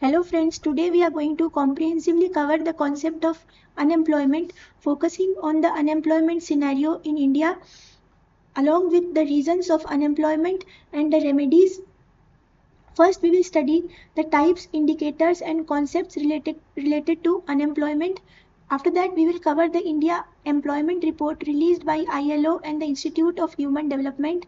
Hello friends, today we are going to comprehensively cover the concept of unemployment, focusing on the unemployment scenario in India along with the reasons of unemployment and the remedies. First, we will study the types, indicators and concepts related to unemployment. After that, we will cover the India Employment Report released by ILO and the Institute of Human Development.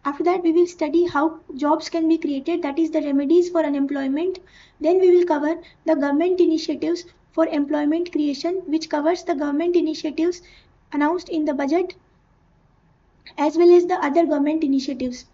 After that, we will study how jobs can be created, that is the remedies for unemployment. Then we will cover the government initiatives for employment creation, which covers the government initiatives announced in the budget as well as the other government initiatives.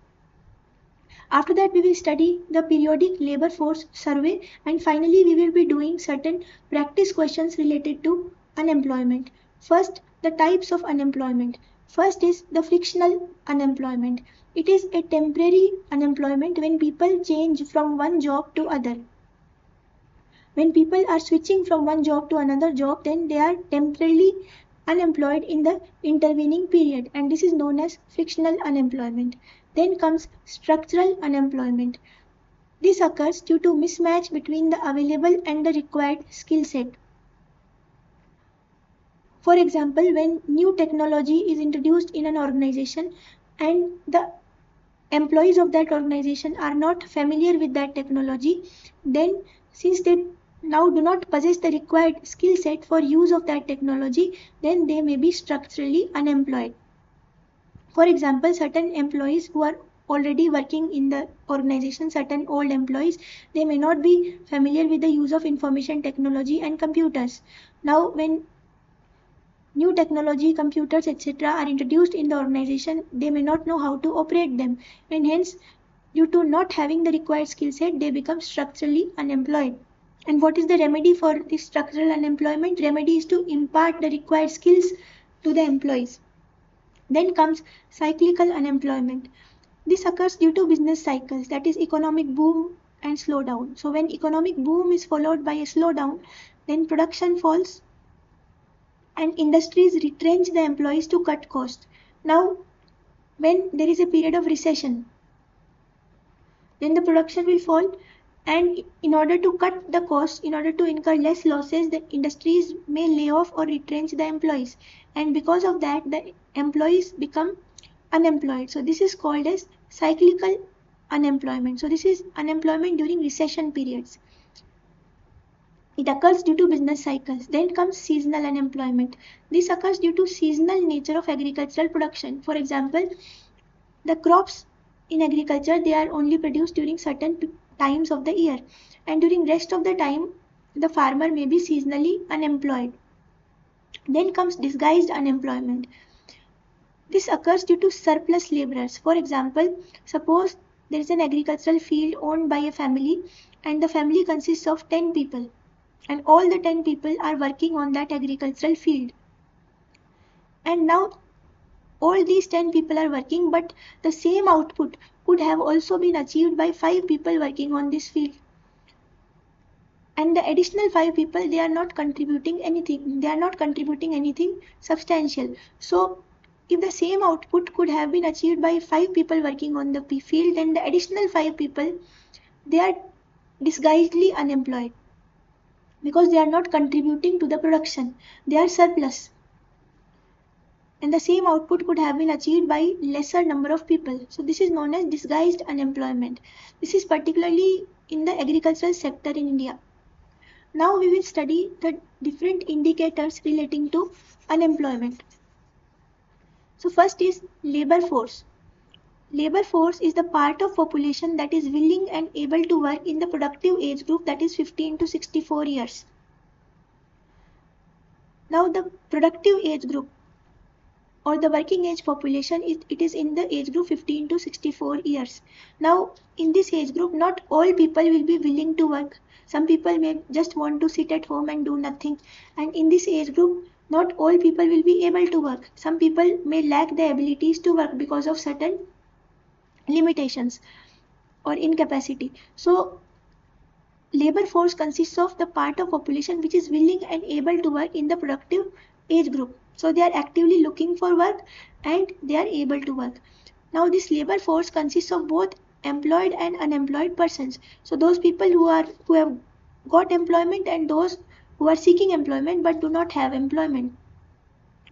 After that, we will study the periodic labor force survey, and finally we will be doing certain practice questions related to unemployment. First, the types of unemployment. First is the frictional unemployment. It is a temporary unemployment when people change from one job to other. When people are switching from one job to another job, then they are temporarily unemployed in the intervening period, and this is known as frictional unemployment. Then comes structural unemployment. This occurs due to mismatch between the available and the required skill set. For example, when new technology is introduced in an organization and the employees of that organization are not familiar with that technology, then since they now do not possess the required skill set for use of that technology, then they may be structurally unemployed. For example, certain employees who are already working in the organization, certain old employees, they may not be familiar with the use of information technology and computers. Now, when new technology, computers, etc. are introduced in the organization, they may not know how to operate them, and hence, due to not having the required skill set, they become structurally unemployed. And what is the remedy for this structural unemployment? Remedy is to impart the required skills to the employees. Then comes cyclical unemployment. This occurs due to business cycles, that is economic boom and slowdown. So when economic boom is followed by a slowdown, then production falls and industries retrench the employees to cut costs. Now, when there is a period of recession, then the production will fall, and in order to cut the costs, in order to incur less losses, the industries may lay off or retrench the employees, and because of that the employees become unemployed. So this is called as cyclical unemployment. So this is unemployment during recession periods. It occurs due to business cycles. Then comes seasonal unemployment. This occurs due to seasonal nature of agricultural production. For example, the crops in agriculture, they are only produced during certain times of the year, and during rest of the time the farmer may be seasonally unemployed. Then comes disguised unemployment. This occurs due to surplus laborers. For example, suppose there is an agricultural field owned by a family, and the family consists of 10 people, and all the 10 people are working on that agricultural field. And now all these 10 people are working, but the same output could have also been achieved by 5 people working on this field. And the additional 5 people, they are not contributing anything. They are not contributing anything substantial. So if the same output could have been achieved by 5 people working on the field, then the additional 5 people, they are disguisedly unemployed because they are not contributing to the production. They are surplus. And the same output could have been achieved by lesser number of people. So this is known as disguised unemployment. This is particularly in the agricultural sector in India. Now we will study the different indicators relating to unemployment. So first is labor force. Labor force is the part of population that is willing and able to work in the productive age group, that is 15 to 64 years. Now the productive age group or the working age population, it is in the age group 15 to 64 years. Now in this age group, not all people will be willing to work. Some people may just want to sit at home and do nothing. And in this age group, not all people will be able to work. Some people may lack the abilities to work because of certain limitations or incapacity. So labor force consists of the part of population which is willing and able to work in the productive age group. So they are actively looking for work and they are able to work. Now this labor force consists of both employed and unemployed persons. So those people who have got employment and those who are seeking employment but do not have employment.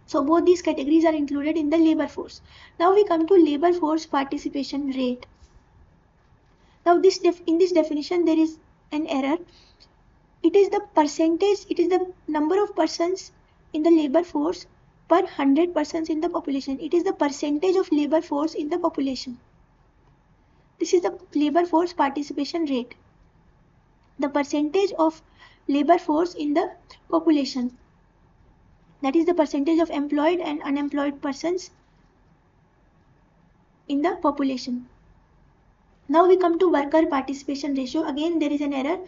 So both these categories are included in the labor force. Now we come to labor force participation rate. Now in this definition there is an error. It is the percentage, it is the number of persons in the labor force per 100 persons in the population. It is the percentage of labor force in the population. This is the labor force participation rate. The percentage of labor force in the population. That is the percentage of employed and unemployed persons in the population. Now we come to worker participation ratio. Again there is an error.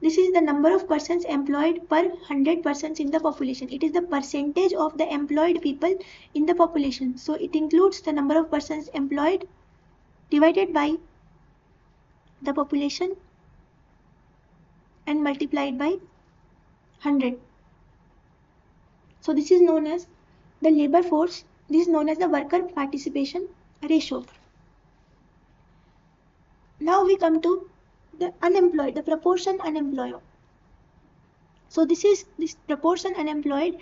This is the number of persons employed per 100 persons in the population. It is the percentage of the employed people in the population. So it includes the number of persons employed divided by the population and multiplied by 100. So this is known as the labor force. This is known as the worker participation ratio. Now we come to the unemployed, the proportion unemployed. So this is this proportion unemployed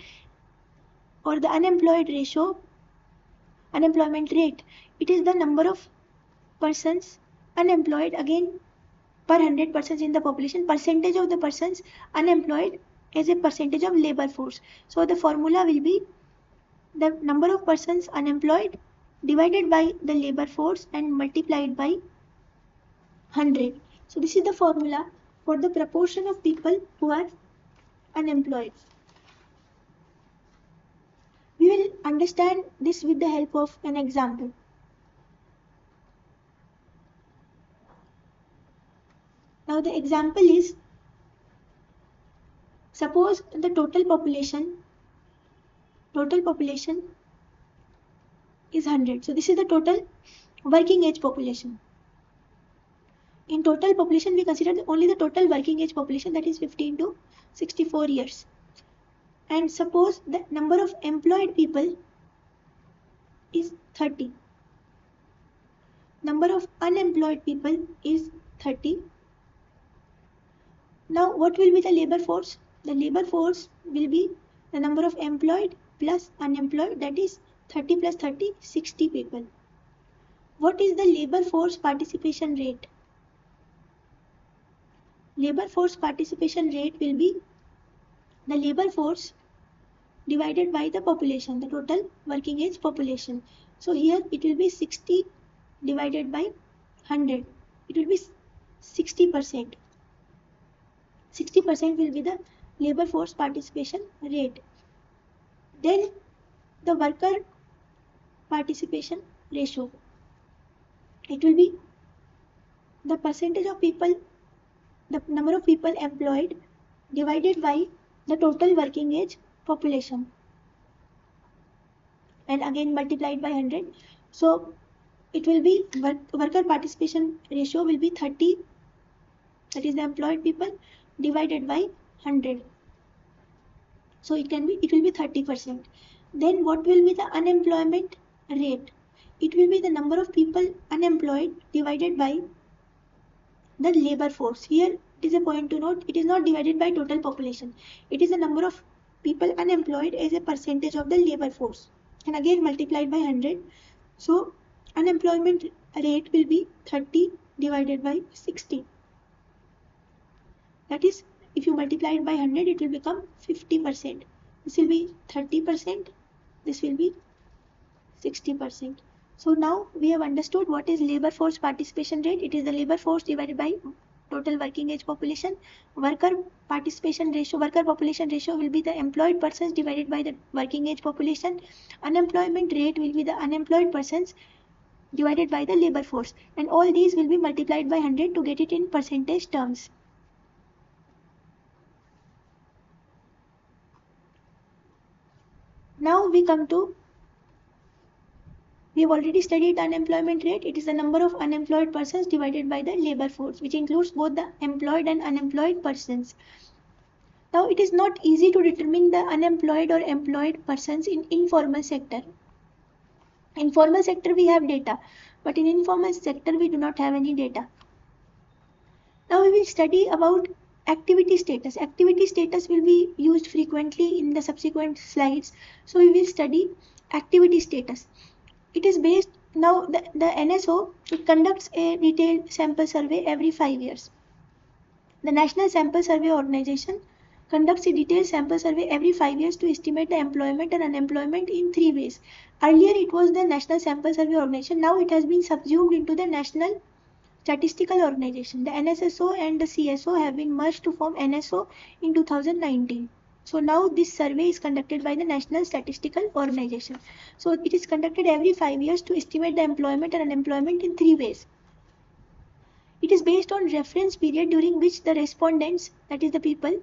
or the unemployed ratio, unemployment rate. It is the number of persons unemployed again per 100 persons in the population, percentage of the persons unemployed as a percentage of labor force. So the formula will be the number of persons unemployed divided by the labor force and multiplied by 100. So this is the formula for the proportion of people who are unemployed. We will understand this with the help of an example. Now the example is, suppose the total population is 100. So this is the total working age population. In total population, we consider only the total working age population, that is 15 to 64 years. And suppose the number of employed people is 30. Number of unemployed people is 30. Now what will be the labor force? The labor force will be the number of employed plus unemployed, that is 30 plus 30, 60 people. What is the labor force participation rate? Labor force participation rate will be the labor force divided by the population, the total working age population. So here it will be 60 divided by 100. It will be 60%. 60% will be the labor force participation rate. Then the worker participation ratio. It will be the percentage of people, the number of people employed divided by the total working age population and again multiplied by 100. So it will be worker participation ratio will be 30, that is the employed people, divided by 100. So it will be 30%. Then what will be the unemployment rate? It will be the number of people unemployed divided by the labor force. Here it is a point to note, it is not divided by total population. It is the number of people unemployed as a percentage of the labor force and again multiplied by 100. So unemployment rate will be 30 divided by 60. That is, if you multiply it by 100, it will become 50%. This will be 30%. This will be 60%. So now we have understood what is labor force participation rate. It is the labor force divided by total working age population. Worker participation ratio, worker population ratio will be the employed persons divided by the working age population. Unemployment rate will be the unemployed persons divided by the labor force. And all these will be multiplied by 100 to get it in percentage terms. Now we come to, we have already studied the unemployment rate. It is the number of unemployed persons divided by the labor force, which includes both the employed and unemployed persons. Now it is not easy to determine the unemployed or employed persons in informal sector. In formal sector we have data, but in informal sector we do not have any data. Now we will study about activity status. Activity status will be used frequently in the subsequent slides. So we will study activity status. It is based, now the NSO, it conducts a detailed sample survey every 5 years. The National Sample Survey Organization conducts a detailed sample survey every 5 years to estimate the employment and unemployment in 3 ways. Earlier it was the National Sample Survey Organization, now it has been subsumed into the National Statistical Organization. The NSSO and the CSO have been merged to form NSO in 2019. So now this survey is conducted by the National Statistical Organization. So it is conducted every 5 years to estimate the employment and unemployment in 3 ways. It is based on reference period during which the respondents, that is the people,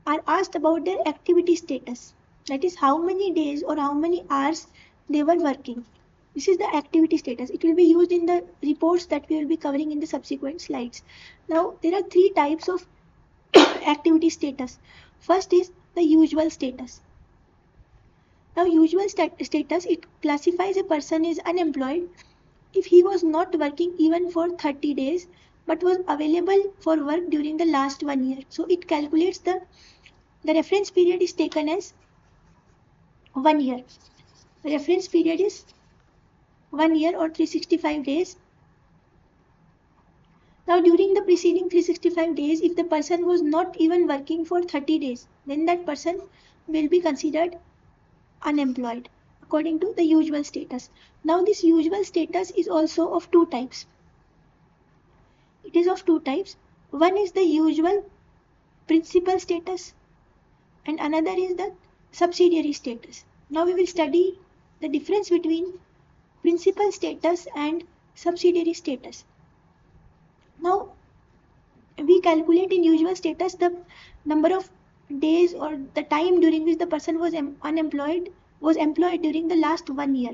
are asked about their activity status. That is how many days or how many hours they were working. This is the activity status. It will be used in the reports that we will be covering in the subsequent slides. Now, there are 3 types of activity status. First is the usual status. Now, usual status, it classifies a person as unemployed if he was not working even for 30 days but was available for work during the last 1 year. So, it calculates the reference period is taken as 1 year. The reference period is 1 year or 365 days. Now during the preceding 365 days, if the person was not even working for 30 days, then that person will be considered unemployed according to the usual status. Now this usual status is also of 2 types. It is of 2 types. One is the usual principal status and another is the subsidiary status. Now we will study the difference between principal status and subsidiary status. Now we calculate in usual status the number of days or the time during which the person was employed during the last 1 year.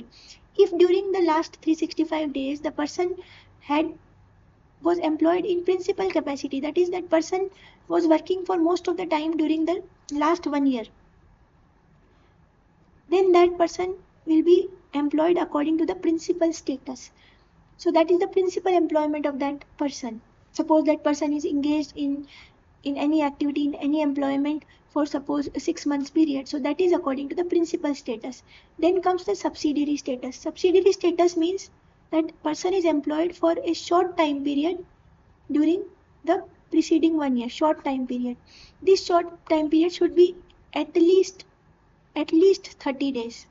If during the last 365 days the person was employed in principal capacity, that is that person was working for most of the time during the last 1 year, then that person will be employed according to the principal status. So that is the principal employment of that person. Suppose that person is engaged in any activity, in any employment for suppose a 6 months period. So that is according to the principal status. Then comes the subsidiary status. Subsidiary status means that person is employed for a short time period during the preceding 1 year, short time period. This short time period should be at least 30 days.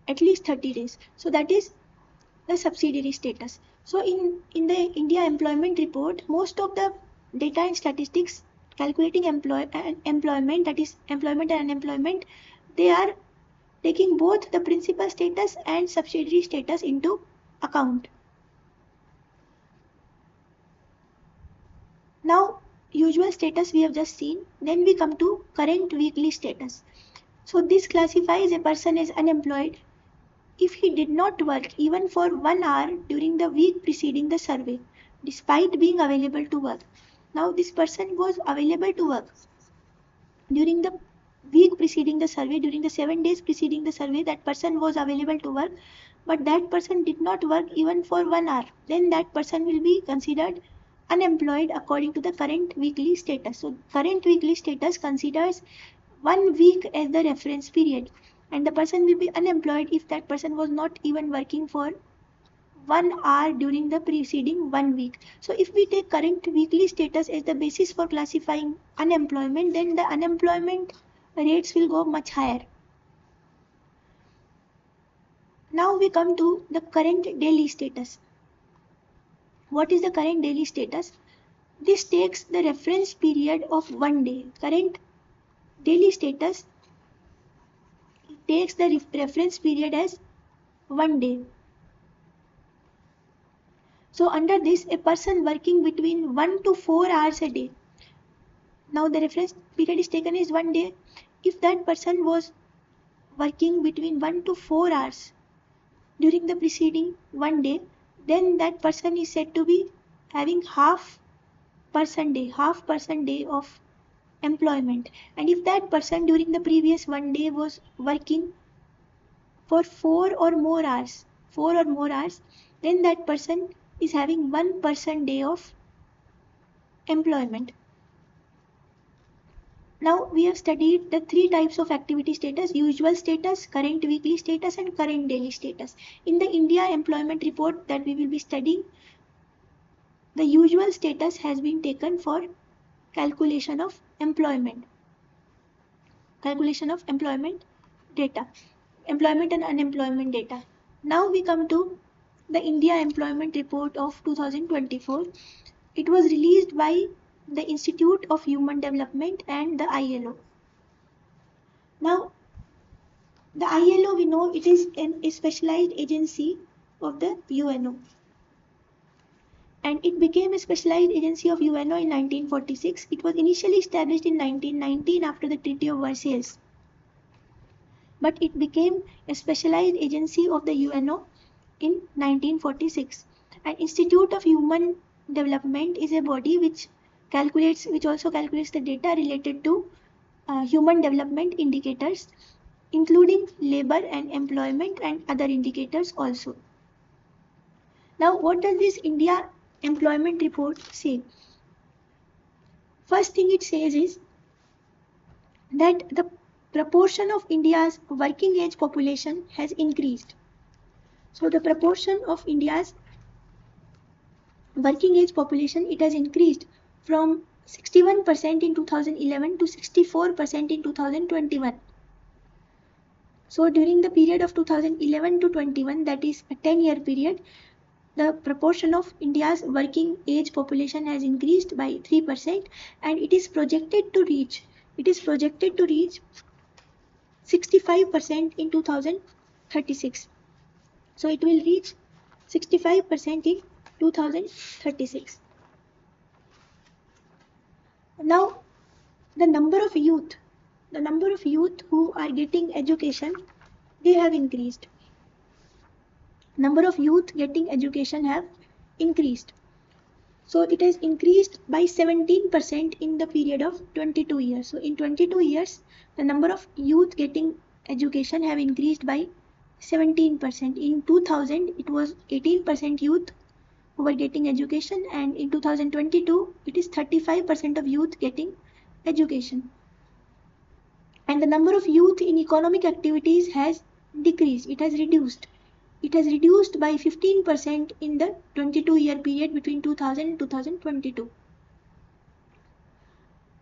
At least 30 days. So that is the subsidiary status. So in the India employment report, most of the data and statistics calculating employment, that is employment and unemployment, they are taking both the principal status and subsidiary status into account. Now usual status we have just seen. Then we come to current weekly status. So this classifies a person as unemployed if he did not work even for 1 hour during the week preceding the survey, despite being available to work. Now this person was available to work during the week preceding the survey, during the 7 days preceding the survey, that person was available to work, but that person did not work even for 1 hour. Then that person will be considered unemployed according to the current weekly status. So current weekly status considers 1 week as the reference period, and the person will be unemployed if that person was not even working for 1 hour during the preceding 1 week. So if we take current weekly status as the basis for classifying unemployment, then the unemployment rates will go much higher. Now we come to the current daily status. What is the current daily status? This takes the reference period of 1 day. Current daily status takes the reference period as 1 day. So under this, a person working between 1 to 4 hours a day. Now the reference period is taken as 1 day. If that person was working between 1 to 4 hours during the preceding 1 day, then that person is said to be having half person day of employment. And if that person during the previous 1 day was working for 4 or more hours, then that person is having 1 person day of employment. Now we have studied the three types of activity status: usual status, current weekly status, and current daily status. In the India employment report that we will be studying, the usual status has been taken for calculation of employment data, employment and unemployment data. Now we come to the India employment report of 2024. It was released by the Institute of Human Development and the ILO. Now, the ILO, we know it is a specialized agency of the UNO. And it became a specialized agency of UNO in 1946. It was initially established in 1919 after the Treaty of Versailles. But it became a specialized agency of the UNO in 1946. An Institute of Human Development is a body which also calculates the data related to human development indicators, including labor and employment and other indicators also. Now, what does this India employment report say? First thing it says is that the proportion of India's working age population has increased. So the proportion of India's working age population, it has increased from 61% in 2011 to 64% in 2021. So during the period of 2011 to 21, that is a 10-year period, the proportion of India's working age population has increased by 3%, and it is projected to reach 65% in 2036. So it will reach 65% in 2036. Now, the number of youth who are getting education, they have increased. Number of youth getting education have increased. So it has increased by 17% in the period of 22 years. So in 22 years, the number of youth getting education have increased by 17%. In 2000, it was 18% youth who were getting education, and in 2022, it is 35% of youth getting education. And the number of youth in economic activities has decreased. It has reduced. It has reduced by 15% in the 22-year period between 2000 and 2022.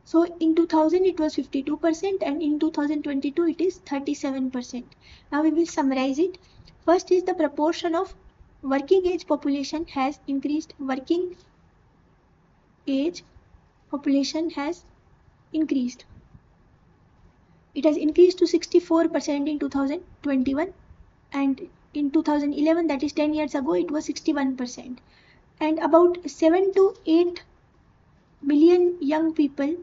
So in 2000 it was 52%, and in 2022 it is 37%. Now we will summarize it. First is the proportion of working age population has increased. Working age population has increased. It has increased to 64% in 2021, and in 2011, that is 10 years ago, it was 61%. And about 7 to 8 million young people,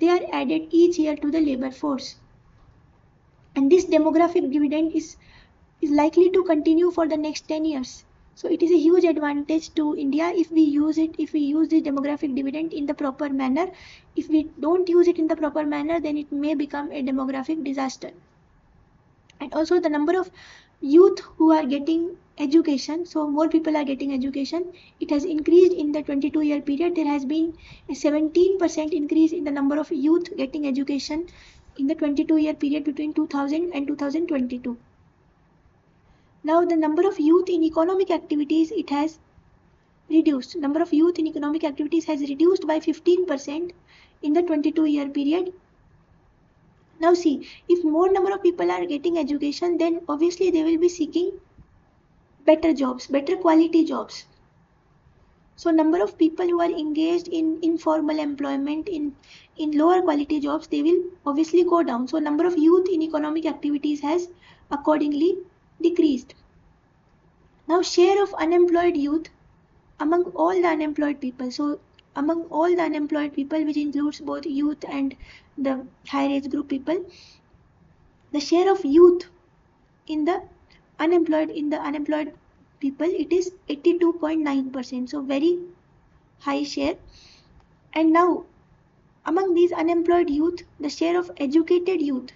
they are added each year to the labor force. And this demographic dividend is likely to continue for the next 10 years. So it is a huge advantage to India if we use the demographic dividend in the proper manner. If we don't use it in the proper manner, then it may become a demographic disaster. And also the number of youth who are getting education, so more people are getting education, it has increased in the 22-year period. There has been a 17% increase in the number of youth getting education in the 22-year period between 2000 and 2022. Now the number of youth in economic activities, it has reduced. Number of youth in economic activities has reduced by 15% in the 22-year period. Now see, if more number of people are getting education, then obviously they will be seeking better jobs, better quality jobs. So number of people who are engaged in informal employment, in lower quality jobs, they will obviously go down. So number of youth in economic activities has accordingly decreased. Now share of unemployed youth among all the unemployed people. So among all the unemployed people, which includes both youth and the higher age group people, the share of youth in the unemployed people, it is 82.9%. So very high share. And now among these unemployed youth, the share of educated youth,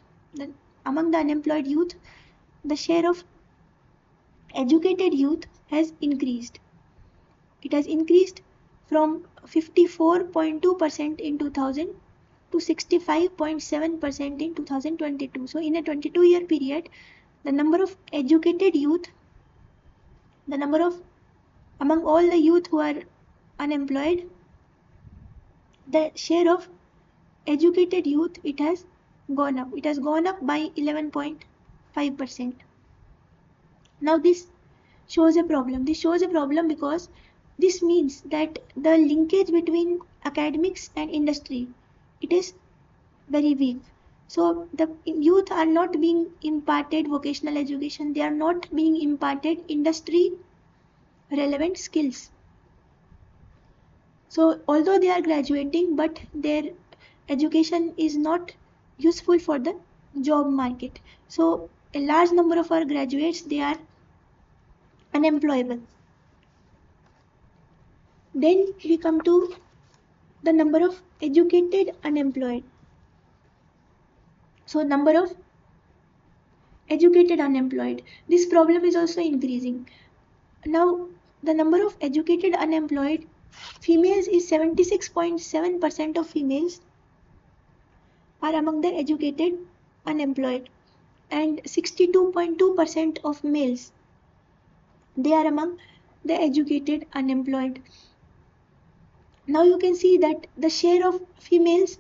among the unemployed youth, the share of educated youth has increased. It has increased from 54.2% in 2000 to 65.7% in 2022. So in a 22-year period, the number of educated youth, the number of among all the youth who are unemployed, the share of educated youth, it has gone up. It has gone up by 11.5%. Now this shows a problem. This shows a problem because this means that the linkage between academics and industry, it is very weak. So the youth are not being imparted vocational education. They are not being imparted industry relevant skills. So although they are graduating, but their education is not useful for the job market. So a large number of our graduates, they are unemployable. Then we come to the number of educated unemployed. So number of educated unemployed. This problem is also increasing. Now the number of educated unemployed females is 76.7% of females are among the educated unemployed, and 62.2% of males, they are among the educated unemployed. Now you can see that the share of males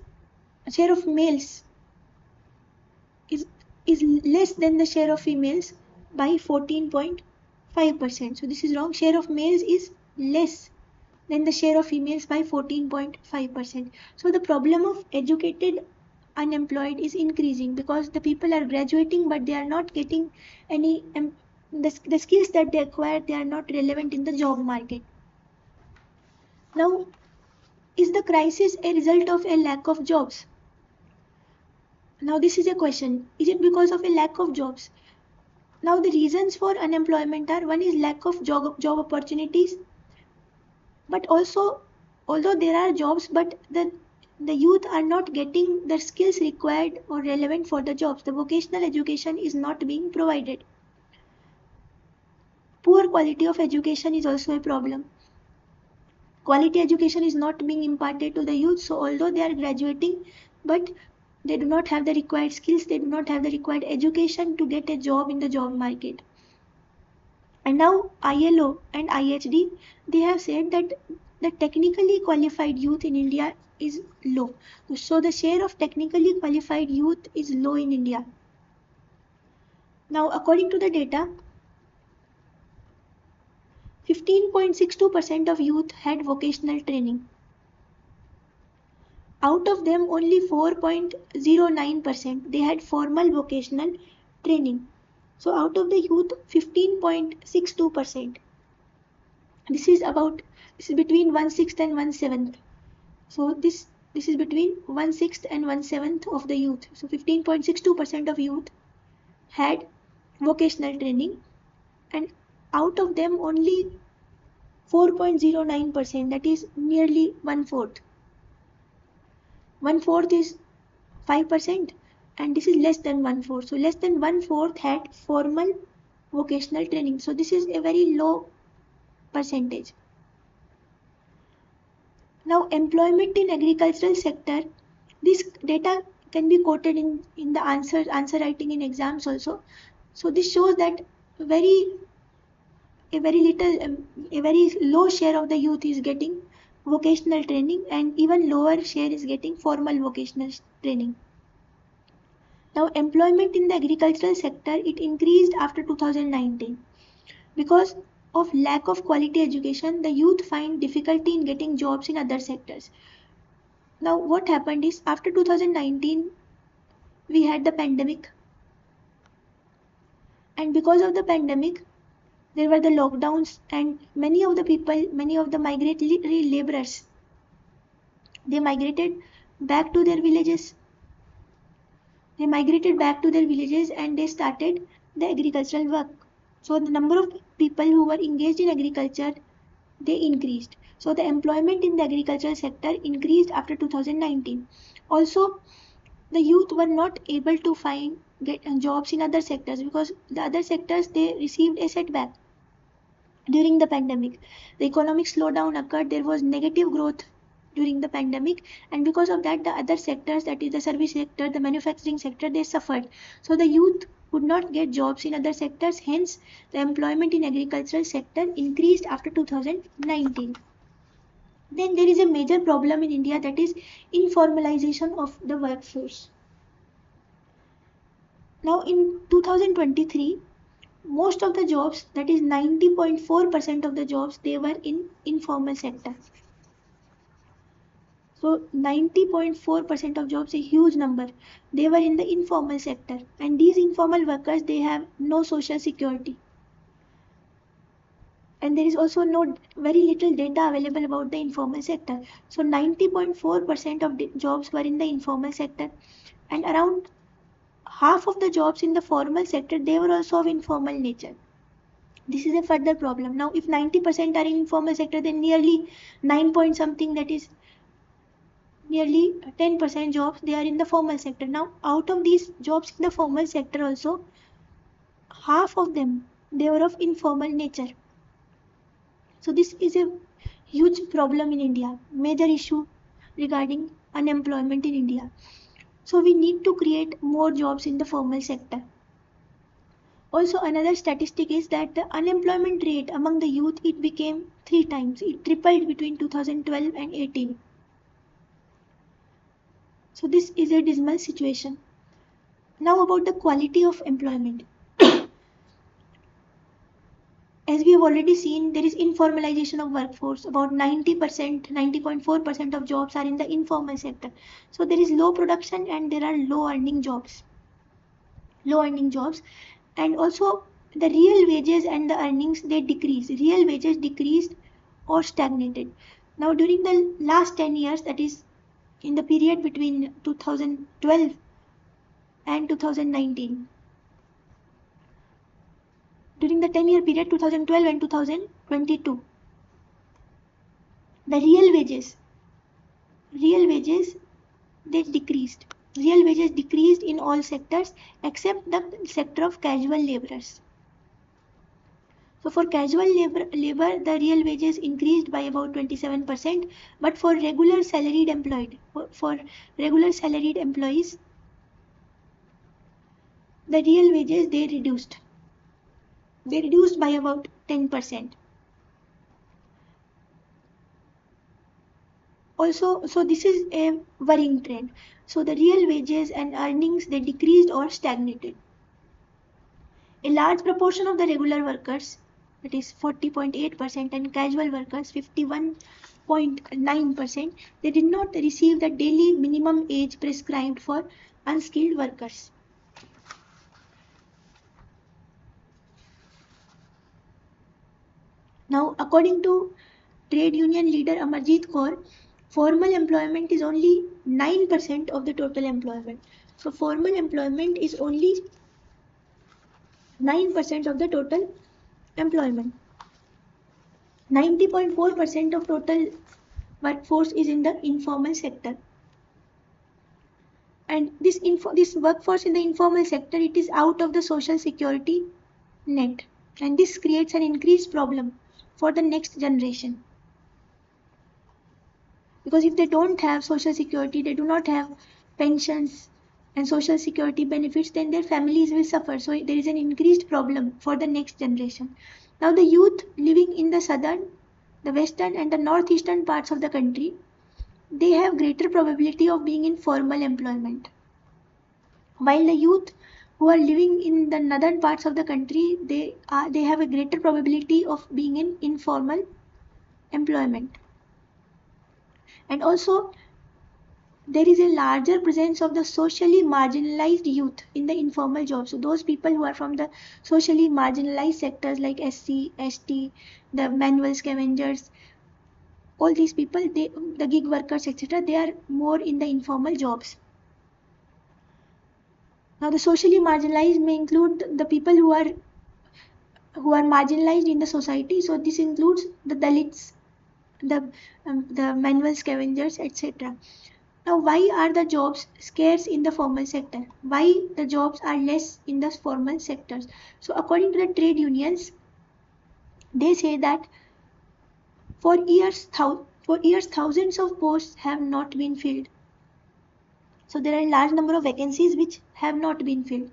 is less than the share of females by 14.5%. So this is wrong. Share of males is less than the share of females by 14.5%. So the problem of educated unemployed is increasing because the people are graduating but they are not getting any the skills that they acquire, they are not relevant in the job market. Now, is the crisis a result of a lack of jobs? Now this is a question. Is it because of a lack of jobs? Now the reasons for unemployment are, one is lack of job opportunities, but also although there are jobs, but the youth are not getting the skills required or relevant for the jobs. The vocational education is not being provided. Poor quality of education is also a problem. Quality education is not being imparted to the youth, so although they are graduating, but they do not have the required skills, they do not have the required education to get a job in the job market. And now ILO and IHD, they have said that the technically qualified youth in India is low. So the share of technically qualified youth is low in India. Now according to the data, 15.62% of youth had vocational training. Out of them, only 4.09% they had formal vocational training. So out of the youth, 15.62%. This is between 1/6 and 1/7. So this is between 1/6 and 1/7 of the youth. So 15.62% of youth had vocational training, and out of them only 4.09%, that is nearly 1/4. 1/4 is 5%, and this is less than 1/4. So less than 1/4 had formal vocational training. So this is a very low percentage. Now employment in agricultural sector, this data can be quoted in the answer writing in exams also. So this shows that a very low share of the youth is getting vocational training, and even lower share is getting formal vocational training. Now employment in the agricultural sector, it increased after 2019. Because of lack of quality education, the youth find difficulty in getting jobs in other sectors. Now what happened is, after 2019, we had the pandemic. And because of the pandemic, there were the lockdowns, and many of the migratory laborers, they migrated back to their villages. and they started the agricultural work. So the number of people who were engaged in agriculture, they increased. So the employment in the agricultural sector increased after 2019. Also, the youth were not able to get jobs in other sectors because the other sectors, they received a setback. during the pandemic. The economic slowdown occurred, there was negative growth during the pandemic, and because of that the other sectors, that is the service sector, the manufacturing sector, they suffered. So the youth could not get jobs in other sectors, hence the employment in agricultural sector increased after 2019. Then there is a major problem in India, that is informalization of the workforce. Now in 2023, most of the jobs, that is 90.4% of the jobs, they were in informal sector. So 90.4% of jobs, a huge number, they were in the informal sector, and these informal workers, they have no social security, and there is also very little data available about the informal sector. So 90.4% of jobs were in the informal sector, and around half of the jobs in the formal sector, they were also of informal nature. This is a further problem. Now if 90% are in informal sector, then nearly 9 point something, that is nearly 10% jobs, they are in the formal sector. Now out of these jobs in the formal sector also, half of them, they were of informal nature. So this is a huge problem in India, major issue regarding unemployment in India. So we need to create more jobs in the formal sector. Also another statistic is that the unemployment rate among the youth, it became 3 times. It tripled between 2012 and 18. So this is a dismal situation. Now about the quality of employment. As we have already seen, there is informalization of workforce. About 90%, 90.4% of jobs are in the informal sector. So there is low production and there are low earning jobs. And also the real wages and the earnings, they decrease. Real wages decreased or stagnated. Now during the last 10 years, that is in the period between 2012 and 2019, during the 10-year period 2012 and 2022, the real wages, they decreased. Real wages decreased in all sectors except the sector of casual laborers. So for casual labor, the real wages increased by about 27%, but for regular salaried employees, the real wages, they reduced. They reduced by about 10%. Also, so this is a worrying trend. So the real wages and earnings, they decreased or stagnated. A large proportion of the regular workers, that is 40.8%, and casual workers 51.9%, they did not receive the daily minimum age prescribed for unskilled workers. Now, according to trade union leader Amarjit Kaur, formal employment is only 9% of the total employment. So formal employment is only 9% of the total employment. 90.4% of total workforce is in the informal sector. And this workforce in the informal sector, it is out of the social security net. And this creates an increased problem for the next generation. Because if they don't have social security, they do not have pensions and social security benefits, then their families will suffer. So there is an increased problem for the next generation. Now the youth living in the southern, the western and the northeastern parts of the country, they have greater probability of being in formal employment. While the youth who are living in the northern parts of the country, they have a greater probability of being in informal employment. And also there is a larger presence of the socially marginalized youth in the informal jobs. So those people who are from the socially marginalized sectors like SC, ST, the manual scavengers, all these people, the gig workers, etc., they are more in the informal jobs. Now the socially marginalized may include the people who are marginalized in the society. So this includes the Dalits, the manual scavengers, etc. Now, why are the jobs scarce in the formal sector? Why the jobs are less in the formal sectors? So according to the trade unions, they say that for years thousands of posts have not been filled. So there are a large number of vacancies which have not been filled.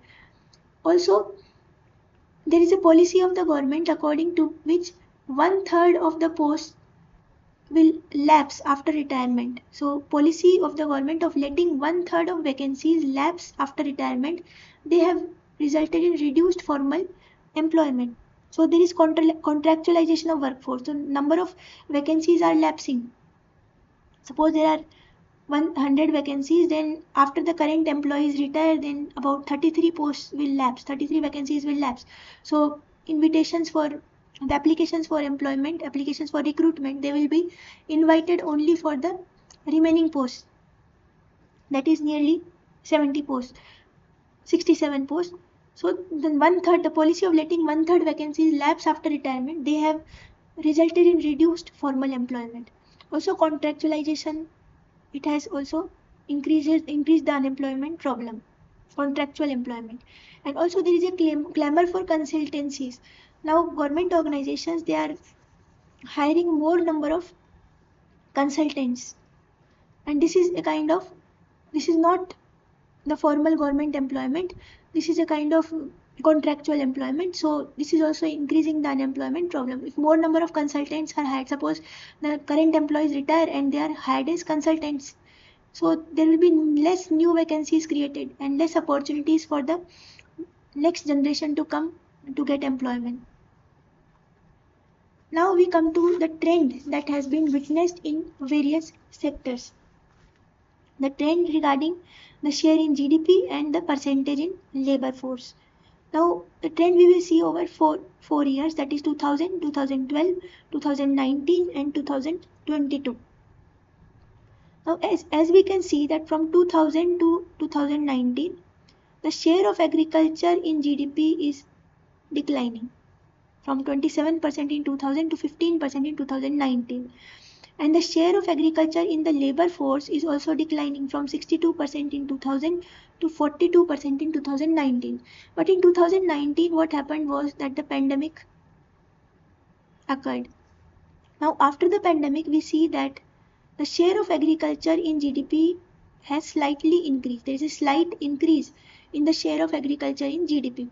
Also, there is a policy of the government according to which 1/3 of the posts will lapse after retirement. So policy of the government of letting 1/3 of vacancies lapse after retirement, they have resulted in reduced formal employment. So there is contractualization of workforce. So number of vacancies are lapsing. Suppose there are 100 vacancies, then after the current employees retire, then about 33 posts will lapse, 33 vacancies will lapse. So invitations for the applications for employment, applications for recruitment, they will be invited only for the remaining posts. That is nearly 70 posts, 67 posts. So then 1/3, the policy of letting 1/3 vacancies lapse after retirement, they have resulted in reduced formal employment. Also contractualization, it has also increased the unemployment problem, contractual employment. And also there is a clamor for consultancies. Now government organizations, they are hiring more number of consultants, and this is not the formal government employment, this is a kind of contractual employment. So this is also increasing the unemployment problem. If more number of consultants are hired, suppose the current employees retire and they are hired as consultants, so there will be less new vacancies created and less opportunities for the next generation to come to get employment. Now we come to the trend that has been witnessed in various sectors. The trend regarding the share in GDP and the percentage in labor force. Now the trend we will see over four years, that is 2000, 2012, 2019 and 2022. Now as we can see that from 2000 to 2019, the share of agriculture in GDP is declining from 27% in 2000 to 15% in 2019. And the share of agriculture in the labor force is also declining from 62% in 2000 to 42% in 2019. But in 2019, what happened was that the pandemic occurred. Now after the pandemic, we see that the share of agriculture in GDP has slightly increased. There is a slight increase in the share of agriculture in GDP.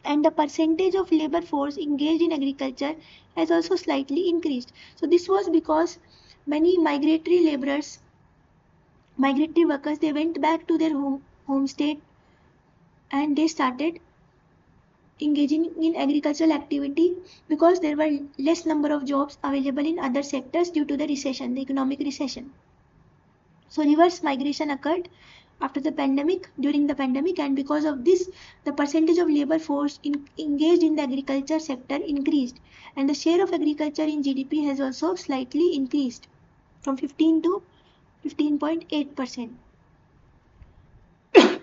And the percentage of labor force engaged in agriculture has also slightly increased. So this was because many migratory workers, they went back to their home state and they started engaging in agricultural activity because there were less number of jobs available in other sectors due to the recession, the economic recession. So reverse migration occurred after the pandemic, during the pandemic, and because of this, the percentage of labor force engaged in the agriculture sector increased, and the share of agriculture in GDP has also slightly increased from 15 to 15.8%.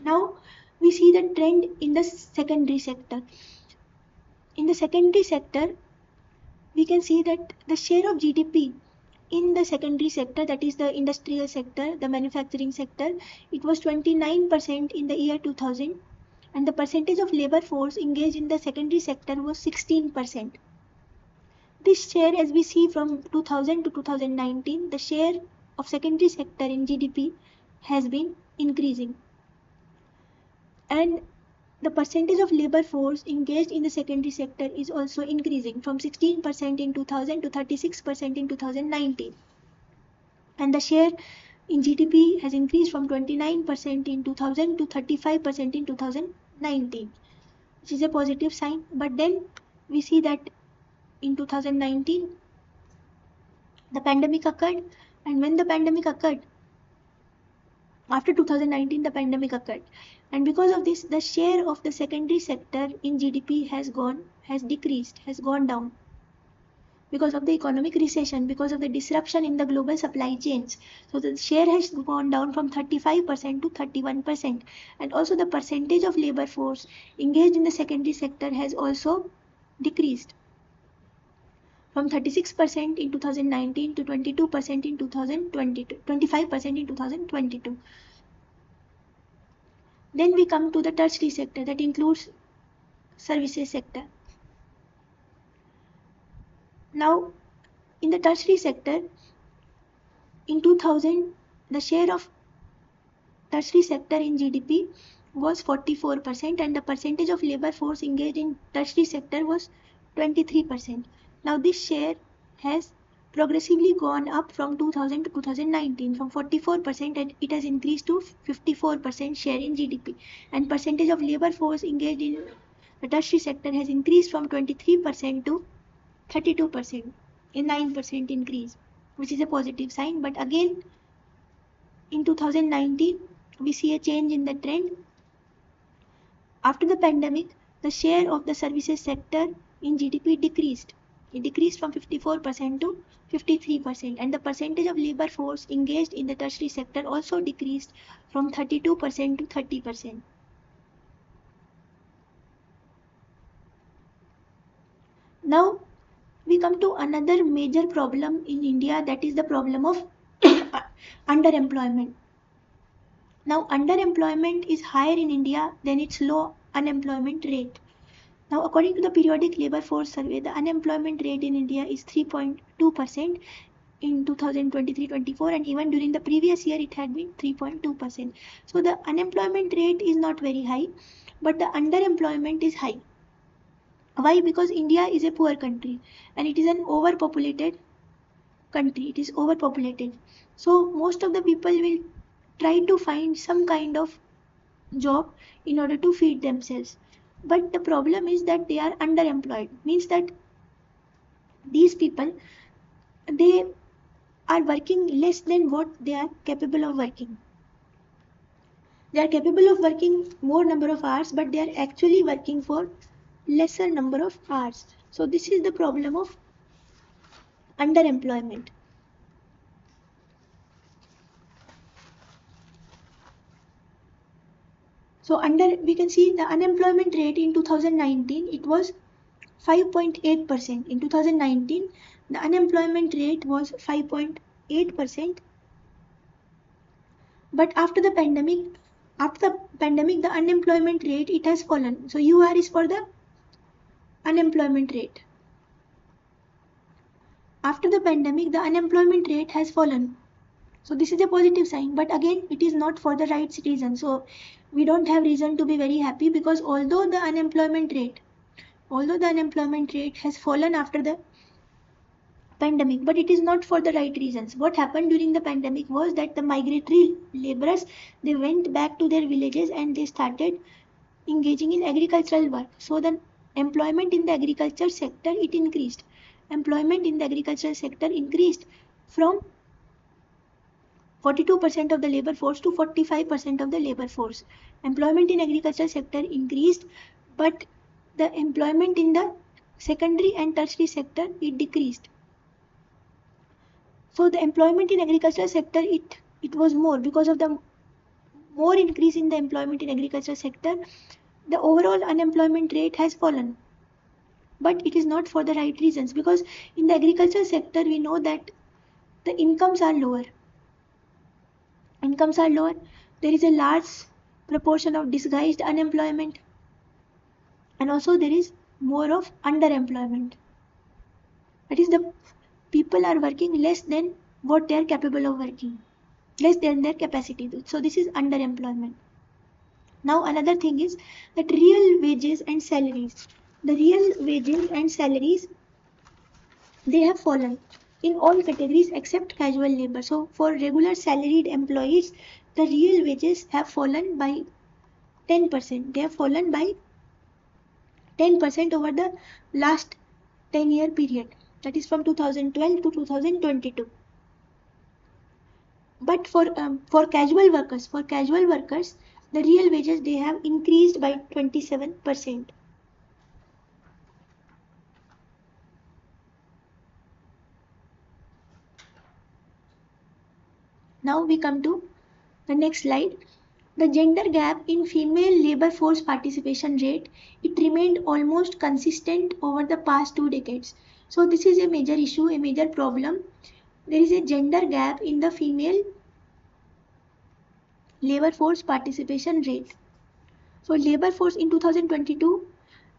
Now we see the trend in the secondary sector. In the secondary sector, we can see that the share of GDP in the secondary sector, that is the industrial sector, the manufacturing sector, it was 29% in the year 2000, and the percentage of labor force engaged in the secondary sector was 16%. This share, as we see from 2000 to 2019, the share of secondary sector in GDP has been increasing. And the percentage of labor force engaged in the secondary sector is also increasing from 16% in 2000 to 36% in 2019. And the share in GDP has increased from 29% in 2000 to 35% in 2019, which is a positive sign. But then we see that in 2019, the pandemic occurred, and when the pandemic occurred, after 2019, the pandemic occurred. And because of this, the share of the secondary sector in GDP has decreased, has gone down. Because of the economic recession, because of the disruption in the global supply chains. So the share has gone down from 35% to 31%. And also the percentage of labor force engaged in the secondary sector has also decreased from 36% in 2019 to 22% in 2022, 25% in 2022. Then we come to the tertiary sector, that includes services sector. Now, in the tertiary sector, in 2000, the share of tertiary sector in GDP was 44% and the percentage of labor force engaged in tertiary sector was 23%. Now this share has progressively gone up from 2000 to 2019 from 44% and it has increased to 54% share in GDP, and percentage of labor force engaged in the tertiary sector has increased from 23% to 32%, a 9% increase, which is a positive sign. But again, in 2019, we see a change in the trend. After the pandemic, the share of the services sector in GDP decreased. It decreased from 54% to 53%, and the percentage of labor force engaged in the tertiary sector also decreased from 32% to 30%. Now, we come to another major problem in India, that is the problem of underemployment. Now, underemployment is higher in India than its low unemployment rate. Now, according to the Periodic Labour Force Survey, the unemployment rate in India is 3.2% in 2023-24, and even during the previous year it had been 3.2%. So the unemployment rate is not very high, but the underemployment is high. Why? Because India is a poor country and it is an overpopulated country. It is overpopulated. So most of the people will try to find some kind of job in order to feed themselves. But the problem is that they are underemployed. Means that these people, they are working less than what they are capable of working. They are capable of working more number of hours, but they are actually working for lesser number of hours. So this is the problem of underemployment. So we can see the unemployment rate in 2019, it was 5.8%. In 2019, the unemployment rate was 5.8%. But after the pandemic, the unemployment rate, it has fallen. So UR is for the unemployment rate. After the pandemic, the unemployment rate has fallen. So this is a positive sign, but again, it is not for the right reason. So we don't have reason to be very happy, because although the unemployment rate has fallen after the pandemic, but it is not for the right reasons. What happened during the pandemic was that the migratory laborers, they went back to their villages and they started engaging in agricultural work. So the employment in the agriculture sector, it increased. Employment in the agricultural sector increased from 42% of the labor force to 45% of the labor force. Employment in agricultural sector increased, but the employment in the secondary and tertiary sector, it decreased. So the employment in agricultural sector, it was more. Because of the more increase in the employment in agricultural sector, the overall unemployment rate has fallen. But it is not for the right reasons, because in the agricultural sector, we know that the incomes are lower. Incomes are lower. There is a large proportion of disguised unemployment, and also there is more of underemployment. That is, the people are working less than what they are capable of working, less than their capacity. So this is underemployment. Now another thing is that real wages and salaries. The real wages and salaries, they have fallen in all categories except casual labor. So for regular salaried employees, the real wages have fallen by 10%. They have fallen by 10% over the last 10-year period. That is from 2012 to 2022. But for casual workers, the real wages, they have increased by 27%. Now we come to the next slide. The gender gap in female labor force participation rate, it remained almost consistent over the past 2 decades. So this is a major issue, a major problem. There is a gender gap in the female labor force participation rate. So labor force in 2022,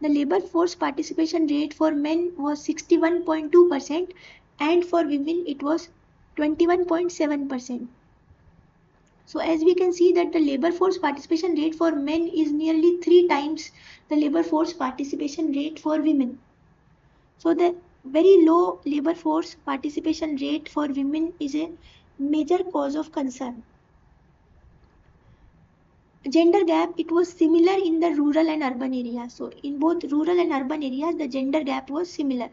the labor force participation rate for men was 61.2% and for women it was 21.7%. So as we can see that the labor force participation rate for men is nearly 3 times the labor force participation rate for women. So the very low labor force participation rate for women is a major cause of concern. Gender gap, it was similar in the rural and urban areas. So in both rural and urban areas, the gender gap was similar.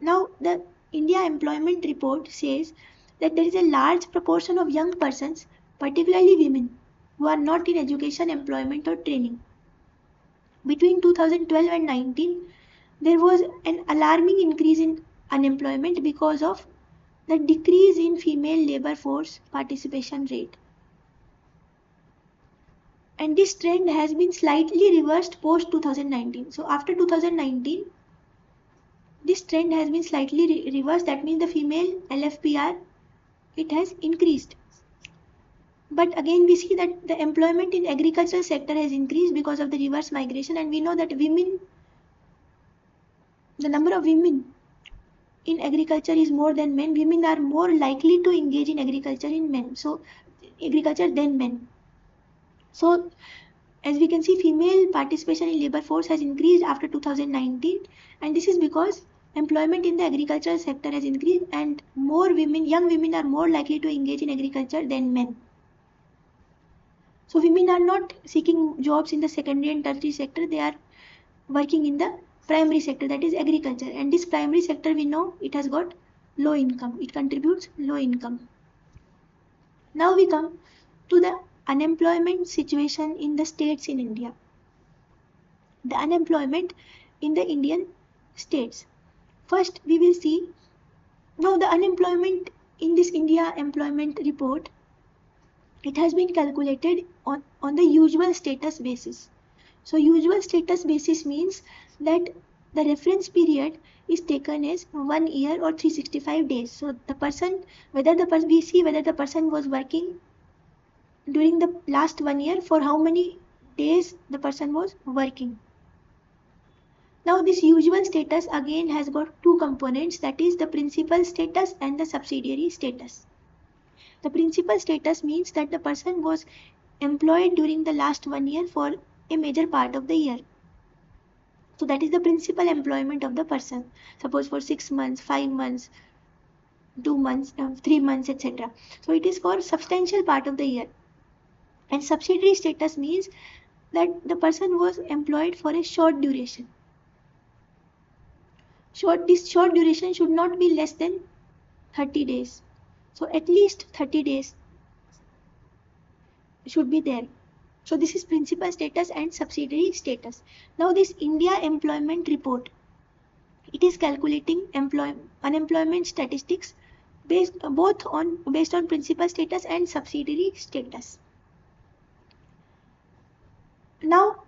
Now the India Employment Report says that there is a large proportion of young persons, particularly women, who are not in education, employment or training. Between 2012 and 19, there was an alarming increase in unemployment because of the decrease in female labor force participation rate. And this trend has been slightly reversed post 2019. So after 2019, this trend has been slightly reversed. That means the female LFPR, it has increased. But again, we see that the employment in agricultural sector has increased because of the reverse migration, and we know that women, the number of women in agriculture is more than men. Women are more likely to engage in agriculture than men. So as we can see, female participation in labor force has increased after 2019, and this is because employment in the agricultural sector has increased and more women, young women are more likely to engage in agriculture than men. So women are not seeking jobs in the secondary and tertiary sector, they are working in the primary sector, that is agriculture. And this primary sector, we know it has got low income, it contributes low income. Now we come to the unemployment situation in the states in India. The unemployment in the Indian states. First, we will see now the unemployment in this India employment report. It has been calculated on the usual status basis. So usual status basis means that the reference period is taken as 1 year or 365 days. So the person, we see whether the person was working during the last 1 year, for how many days the person was working. Now this usual status again has got two components, that is the principal status and the subsidiary status. The principal status means that the person was employed during the last 1 year for a major part of the year. So that is the principal employment of the person. Suppose for 6 months, 5 months, 2 months, 3 months, etc. So it is for substantial part of the year. And subsidiary status means that the person was employed for a short duration. This short duration should not be less than 30 days. So at least 30 days should be there. So this is principal status and subsidiary status. Now this India employment report, it is calculating unemployment statistics based on principal status and subsidiary status. Now,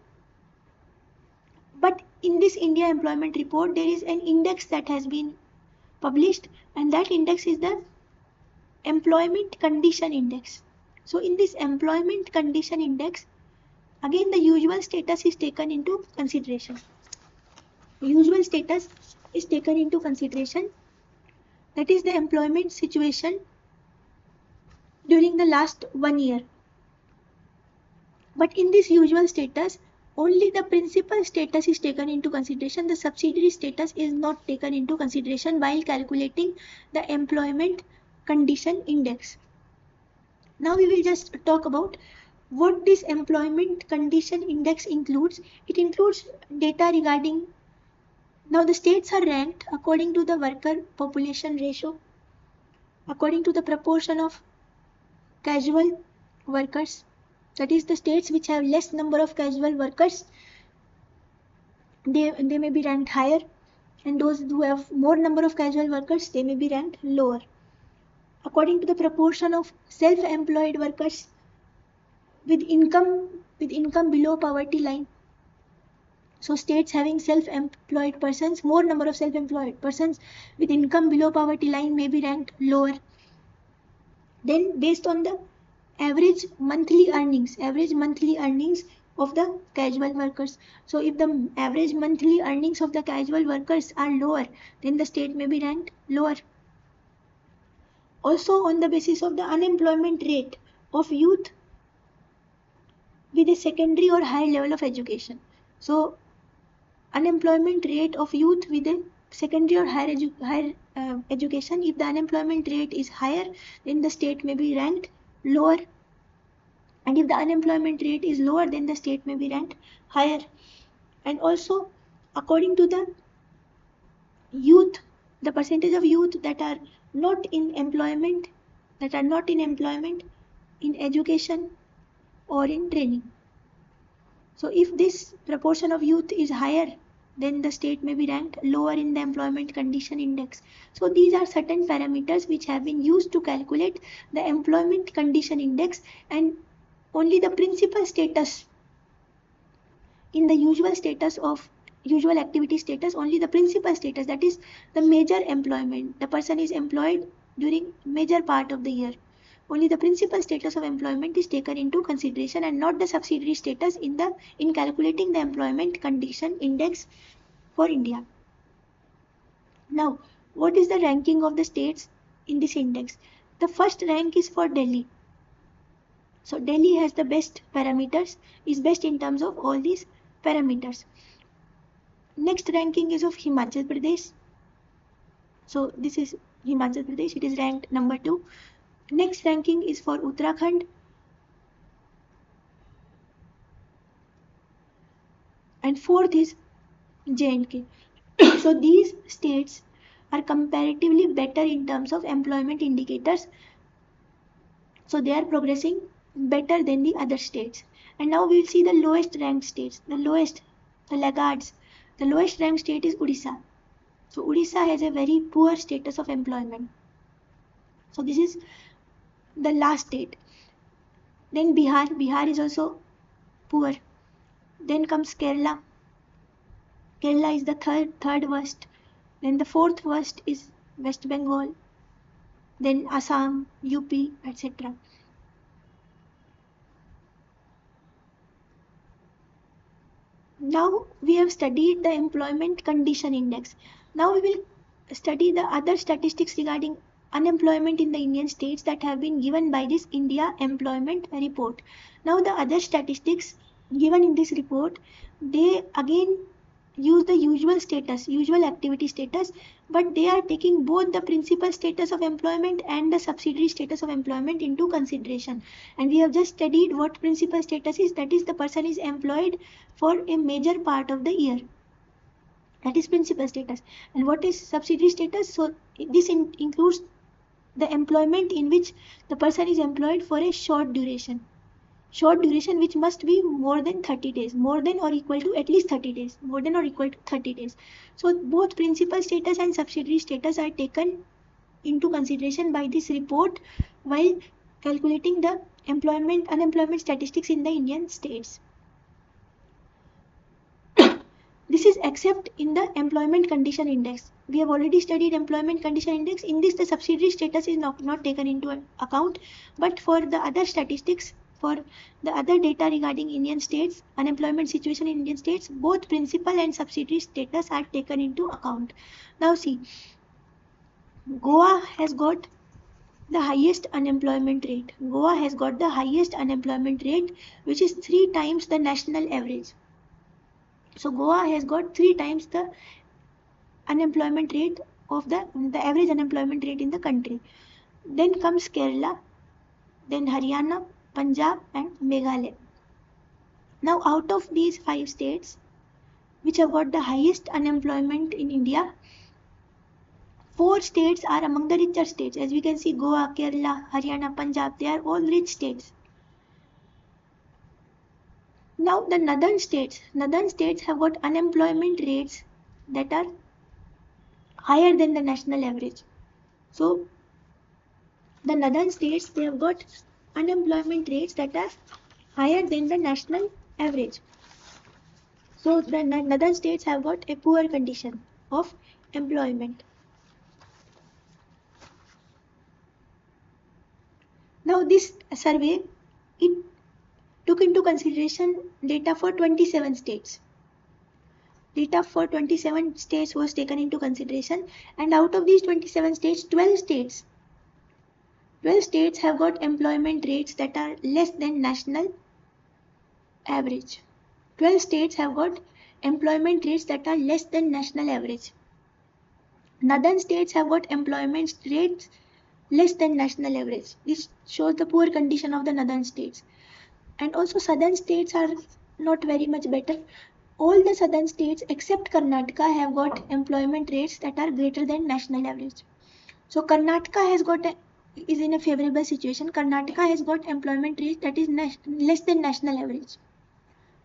but in this India employment report, there is an index that has been published, and that index is the employment condition index. So in this employment condition index, again the usual status is taken into consideration. Usual status is taken into consideration, that is the employment situation during the last 1 year. But in this usual status, only the principal status is taken into consideration. The subsidiary status is not taken into consideration while calculating the employment condition index. Now we will just talk about what this employment condition index includes. It includes data regarding, now the states are ranked according to the worker population ratio, according to the proportion of casual workers. That is, the states which have less number of casual workers, they may be ranked higher, and those who have more number of casual workers, they may be ranked lower. According to the proportion of self-employed workers with income below poverty line. So states having self-employed persons, more number of self-employed persons with income below poverty line may be ranked lower. Then based on the average monthly earnings of the casual workers. So if the average monthly earnings of the casual workers are lower, then the state may be ranked lower. Also on the basis of the unemployment rate of youth with a secondary or higher level of education. So unemployment rate of youth with a secondary or higher education, if the unemployment rate is higher, then the state may be ranked lower, and if the unemployment rate is lower, then the state may be ranked higher. And also according to the youth, the percentage of youth that are not in employment, in education or in training. So if this proportion of youth is higher, then the state may be ranked lower in the employment condition index. So these are certain parameters which have been used to calculate the employment condition index, and only the principal status in the usual activity status, only the principal status, that is the major employment, the person is employed during major part of the year, only the principal status of employment is taken into consideration and not the subsidiary status in calculating the employment condition index for India. Now, what is the ranking of the states in this index? The first rank is for Delhi. So Delhi has the best parameters, is best in terms of all these parameters. Next ranking is of Himachal Pradesh. So this is Himachal Pradesh, it is ranked number 2. Next ranking is for Uttarakhand. And fourth is J&K. So these states are comparatively better in terms of employment indicators. So they are progressing better than the other states. And now we will see the lowest ranked states, the laggards. The lowest ranked state is Odisha. So Odisha has a very poor status of employment. So this is the last state. Then Bihar is also poor. Then comes Kerala. Kerala is the third worst. Then the fourth worst is West Bengal. Then Assam, UP, etc. Now we have studied the employment condition index. Now we will study the other statistics regarding unemployment in the Indian states that have been given by this India Employment Report. Now the other statistics given in this report, they again use the usual activity status, but they are taking both the principal status of employment and the subsidiary status of employment into consideration. And we have just studied what principal status is, that is the person is employed for a major part of the year. That is principal status. And what is subsidiary status? So this includes the employment in which the person is employed for a short duration which must be more than 30 days, more than or equal to at least 30 days, more than or equal to 30 days. So both principal status and subsidiary status are taken into consideration by this report while calculating the unemployment statistics in the Indian states. This is except in the employment condition index. We have already studied employment condition index. In this, the subsidiary status is not taken into account, but for the other statistics, for the other data regarding Indian states, unemployment situation in Indian states, both principal and subsidiary status are taken into account. Now see, Goa has got the highest unemployment rate. Goa has got the highest unemployment rate, which is 3 times the national average. So Goa has got 3 times the unemployment rate of the average unemployment rate in the country. Then comes Kerala, then Haryana, Punjab and Meghalaya. Now out of these 5 states which have got the highest unemployment in India, 4 states are among the richer states. As we can see, Goa, Kerala, Haryana, Punjab, they are all rich states. Now the northern states have got unemployment rates that are higher than the national average. So the northern states, they have got unemployment rates that are higher than the national average. So the northern states have got a poor condition of employment. Now this survey, it took into consideration data for 27 states. Data for 27 states was taken into consideration, and out of these 27 states, 12 states have got employment rates that are less than national average. 12 states have got employment rates that are less than national average. Northern states have got employment rates less than national average. This shows the poor condition of the northern states. And also southern states are not very much better. All the southern states except Karnataka have got employment rates that are greater than national average. So Karnataka is in a favorable situation. Karnataka has got employment rate that is less than national average.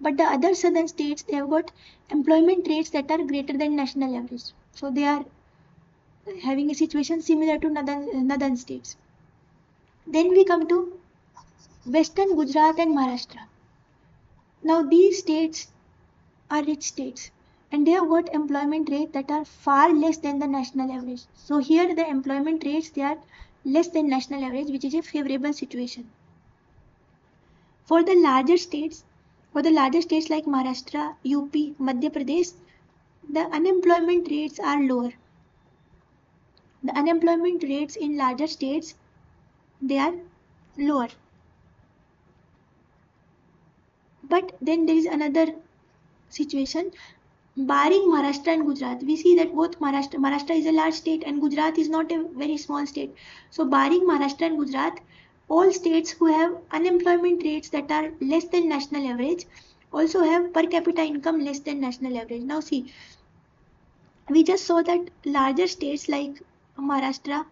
But the other southern states, they have got employment rates that are greater than national average. So they are having a situation similar to northern states. Then we come to Western Gujarat and Maharashtra. Now these states are rich states and they have got employment rates that are far less than the national average. So here the employment rates, they are less than national average, which is a favorable situation. For the larger states like Maharashtra, UP, Madhya Pradesh, the unemployment rates are lower. The unemployment rates in larger states, they are lower. But then there is another situation. Barring Maharashtra and Gujarat, we see that both Maharashtra is a large state and Gujarat is not a very small state. So barring Maharashtra and Gujarat, all states who have unemployment rates that are less than national average also have per capita income less than national average. Now see, we just saw that larger states like Maharashtra,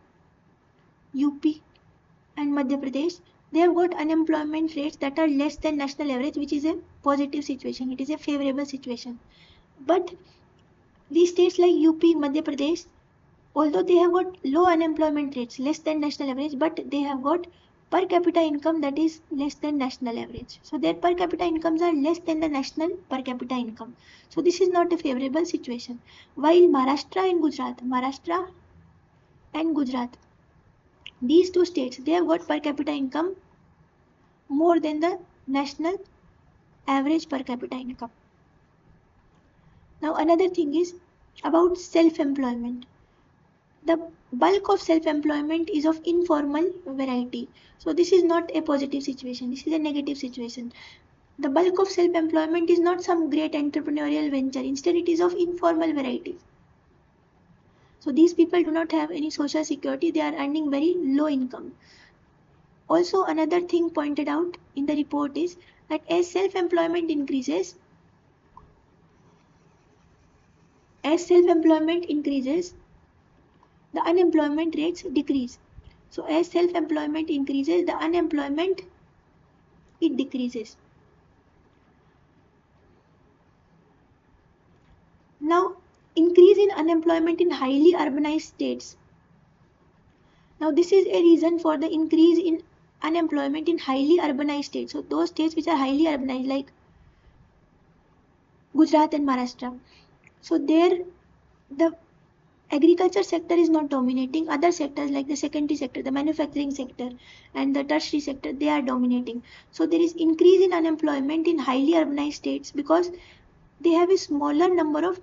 UP and Madhya Pradesh, they have got unemployment rates that are less than national average, which is a positive situation. It is a favorable situation. But these states like UP, Madhya Pradesh, although they have got low unemployment rates, less than national average, but they have got per capita income that is less than national average. So their per capita incomes are less than the national per capita income. So this is not a favorable situation. While Maharashtra and Gujarat, these two states, they have got per capita income more than the national average per capita income. Now another thing is about self-employment. The bulk of self-employment is of informal variety. So this is not a positive situation. This is a negative situation. The bulk of self-employment is not some great entrepreneurial venture. Instead, it is of informal variety. So these people do not have any social security. They are earning very low income. Also, another thing pointed out in the report is that as self-employment increases, the unemployment rates decrease. So as self-employment increases, the unemployment, it decreases. Now, increase in unemployment in highly urbanized states. Now, this is a reason for the increase in unemployment in highly urbanized states. So those states which are highly urbanized like Gujarat and Maharashtra. So there the agriculture sector is not dominating. Other sectors like the secondary sector, the manufacturing sector and the tertiary sector, they are dominating. So there is increase in unemployment in highly urbanized states because they have a smaller number of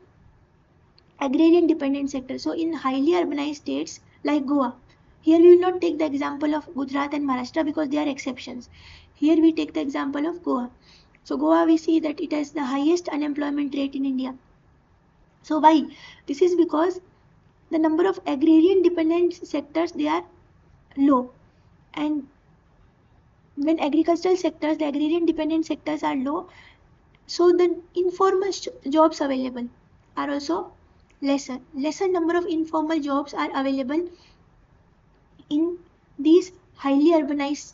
agrarian dependent sectors. So in highly urbanized states like Goa, here we will not take the example of Gujarat and Maharashtra because they are exceptions. Here we take the example of Goa. So Goa, we see that it has the highest unemployment rate in India. So why? This is because the number of agrarian dependent sectors, they are low. And when agricultural sectors, the agrarian dependent sectors are low, so the informal jobs available are also lesser. Lesser number of informal jobs are available in these highly urbanized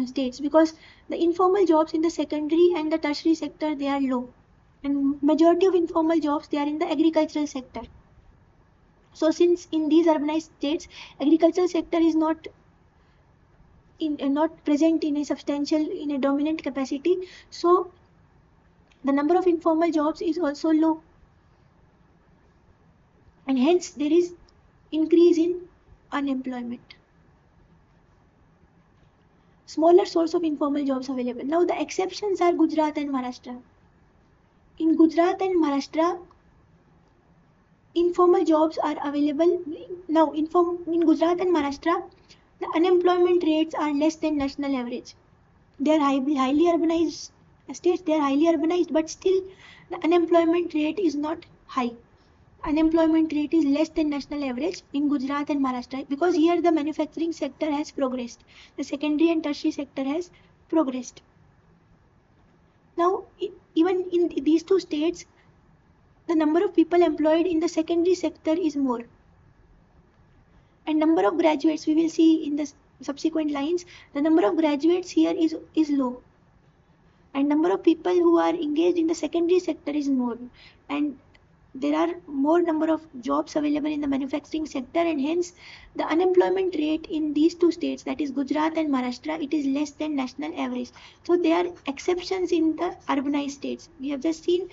states because the informal jobs in the secondary and the tertiary sector, they are low. And majority of informal jobs, they are in the agricultural sector. So since in these urbanized states, agricultural sector is not present in a dominant capacity, so the number of informal jobs is also low, and hence there is increase in unemployment. smaller source of informal jobs available. Now the exceptions are Gujarat and Maharashtra. In Gujarat and Maharashtra, informal jobs are available. Now in Gujarat and Maharashtra, the unemployment rates are less than national average. They are highly urbanized states, they are highly urbanized, but still the unemployment rate is not high. Unemployment rate is less than national average in Gujarat and Maharashtra because here the manufacturing sector has progressed. The secondary and tertiary sector has progressed. Now, even in these two states, the number of people employed in the secondary sector is more. And number of graduates, we will see in the subsequent lines, the number of graduates here is low. And number of people who are engaged in the secondary sector is more. And there are more number of jobs available in the manufacturing sector, and hence the unemployment rate in these two states, that is Gujarat and Maharashtra, it is less than national average. So there are exceptions in the urbanized states. We have just seen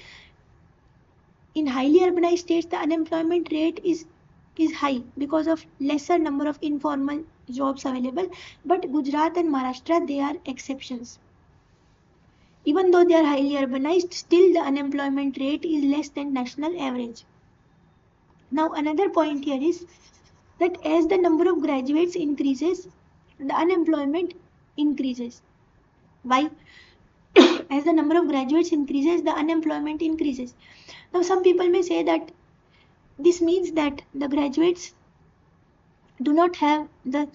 in highly urbanized states the unemployment rate is high because of lesser number of informal jobs available, but Gujarat and Maharashtra, they are exceptions. Even though they are highly urbanized, still the unemployment rate is less than national average. Now another point here is that as the number of graduates increases, the unemployment increases. Why? As the number of graduates increases, the unemployment increases. Now some people may say that this means that the graduates do not have the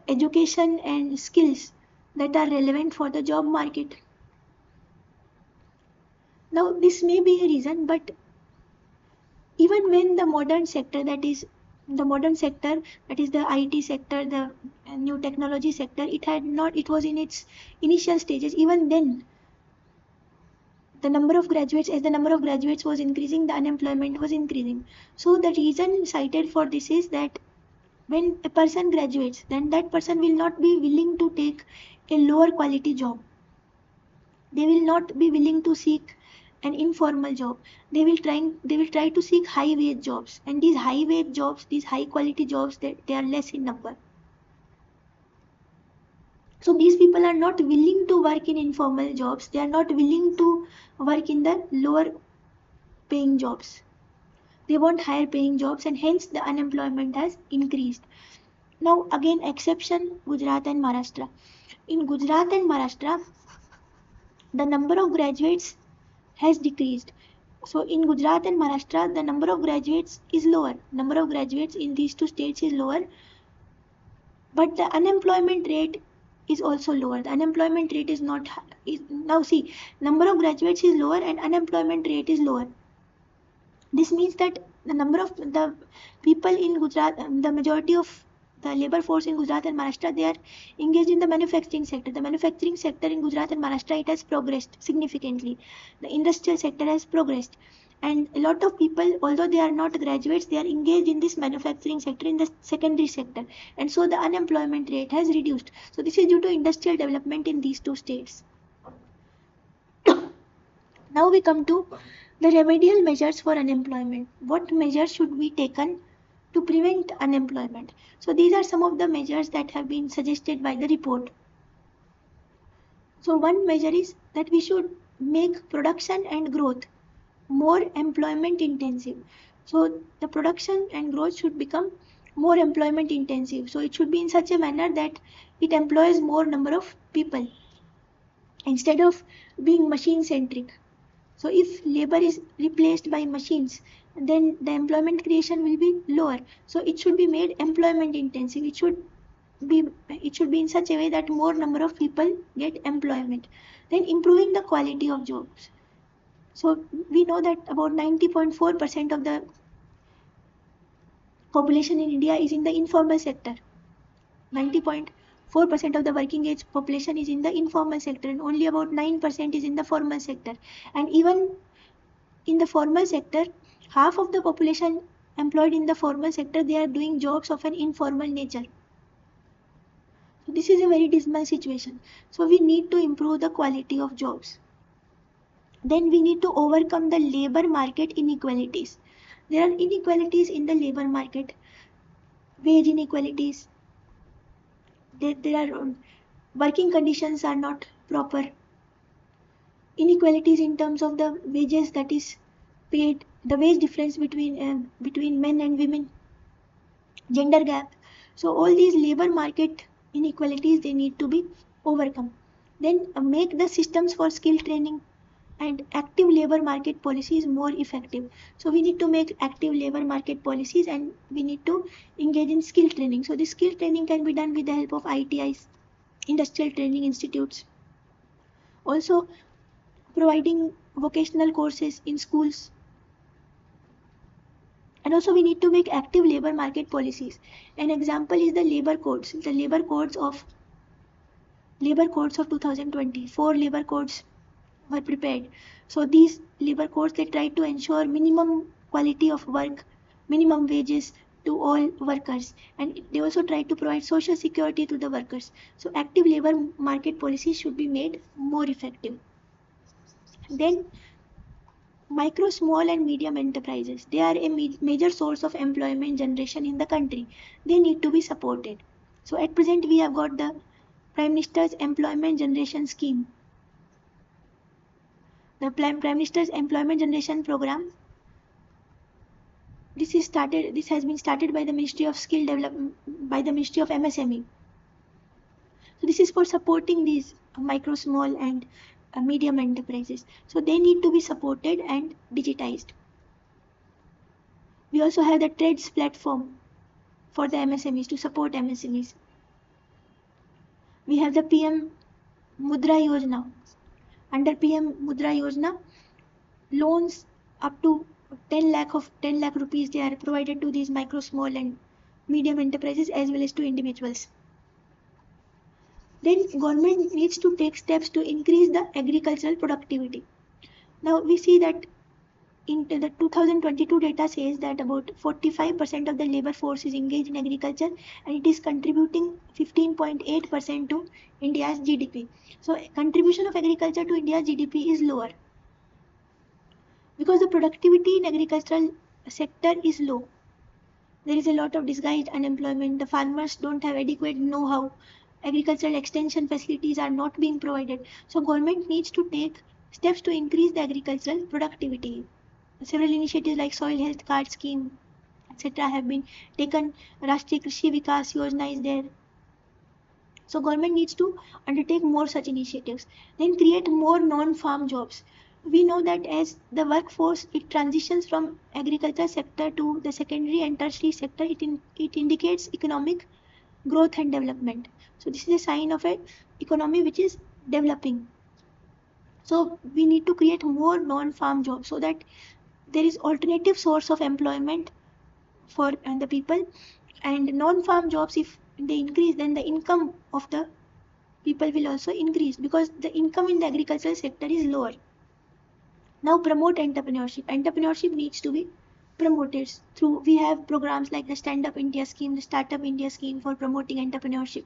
education and skills that are relevant for the job market. Now this may be a reason, but even when the modern sector, that is the IT sector, the new technology sector, it was in its initial stages. Even then, as the number of graduates was increasing, the unemployment was increasing. So the reason cited for this is that when a person graduates, then that person will not be willing to take a lower quality job. They will not be willing to seek an informal job. They will try to seek high wage jobs, and these high wage jobs, these high quality jobs, they are less in number. So these people are not willing to work in informal jobs. They are not willing to work in the lower paying jobs. They want higher paying jobs, and hence the unemployment has increased. Now again, exception Gujarat and Maharashtra. In Gujarat and Maharashtra, the number of graduates has decreased. So in Gujarat and Maharashtra, the number of graduates is lower. Number of graduates in these two states is lower, but the unemployment rate is also lower. The unemployment rate is not now see, number of graduates is lower and unemployment rate is lower. This means that the number of the people in Gujarat, the majority of the labor force in Gujarat and Maharashtra, they are engaged in the manufacturing sector. The manufacturing sector in Gujarat and Maharashtra, it has progressed significantly. The industrial sector has progressed. And a lot of people, although they are not graduates, they are engaged in this manufacturing sector, in the secondary sector. And so the unemployment rate has reduced. So this is due to industrial development in these two states. Now we come to the remedial measures for unemployment. What measures should be taken to prevent unemployment? So these are some of the measures that have been suggested by the report. So one measure is that we should make production and growth more employment intensive. So the production and growth should become more employment intensive. So it should be in such a manner that it employs more number of people instead of being machine centric. So if labor is replaced by machines, then the employment creation will be lower. So it should be made employment intensive. It should be in such a way that more number of people get employment. Then improving the quality of jobs. So we know that about 90.4% of the population in India is in the informal sector. 90.4% of the working age population is in the informal sector, and only about 9% is in the formal sector. And even in the formal sector, half of the population employed in the formal sector, they are doing jobs of an informal nature. So this is a very dismal situation. So we need to improve the quality of jobs. Then we need to overcome the labor market inequalities. There are inequalities in the labor market, wage inequalities. There are working conditions are not proper, inequalities in terms of the wages that is paid, the wage difference between men and women, gender gap. So all these labor market inequalities, they need to be overcome. Then make the systems for skill training and active labor market policies more effective. So we need to make active labor market policies, and we need to engage in skill training. So this skill training can be done with the help of ITIs, industrial training institutes. Also providing vocational courses in schools. And also we need to make active labor market policies. An example is the labor codes. The labor codes of 2020. 4 labor codes were prepared. So these labor codes, they try to ensure minimum quality of work, minimum wages to all workers, and they also try to provide social security to the workers. So active labor market policies should be made more effective. Then micro, small and medium enterprises, they are a major source of employment generation in the country. They need to be supported. So at present we have got the Prime Minister's Employment Generation Scheme. The Prime Minister's Employment Generation Program, this has been started by the Ministry of Skill Development, by the Ministry of MSME. So this is for supporting these micro, small and medium enterprises. So they need to be supported and digitized. We also have the TRADES platform for the MSMEs, to support MSMEs. We have the PM Mudra Yojana. Under PM Mudra Yojana, loans up to 10 lakh rupees, they are provided to these micro, small and medium enterprises as well as to individuals. Then government needs to take steps to increase the agricultural productivity. Now we see that in the 2022 data says that about 45% of the labor force is engaged in agriculture, and it is contributing 15.8% to India's GDP. So contribution of agriculture to India's GDP is lower because the productivity in agricultural sector is low. There is a lot of disguised unemployment. The farmers don't have adequate know-how. Agricultural extension facilities are not being provided. So government needs to take steps to increase the agricultural productivity. Several initiatives like soil health card scheme, etc. have been taken. Rashtriya Krishi Vikas Yojana is there. So government needs to undertake more such initiatives. Then create more non-farm jobs. We know that as the workforce, it transitions from agriculture sector to the secondary and tertiary sector, it indicates economic growth and development. So this is a sign of an economy which is developing. So we need to create more non-farm jobs so that there is alternative source of employment for the people. And non-farm jobs, if they increase, then the income of the people will also increase, because the income in the agricultural sector is lower. Now promote entrepreneurship. Entrepreneurship needs to be promoted through, we have programs like the Stand Up India scheme, the Startup India scheme for promoting entrepreneurship.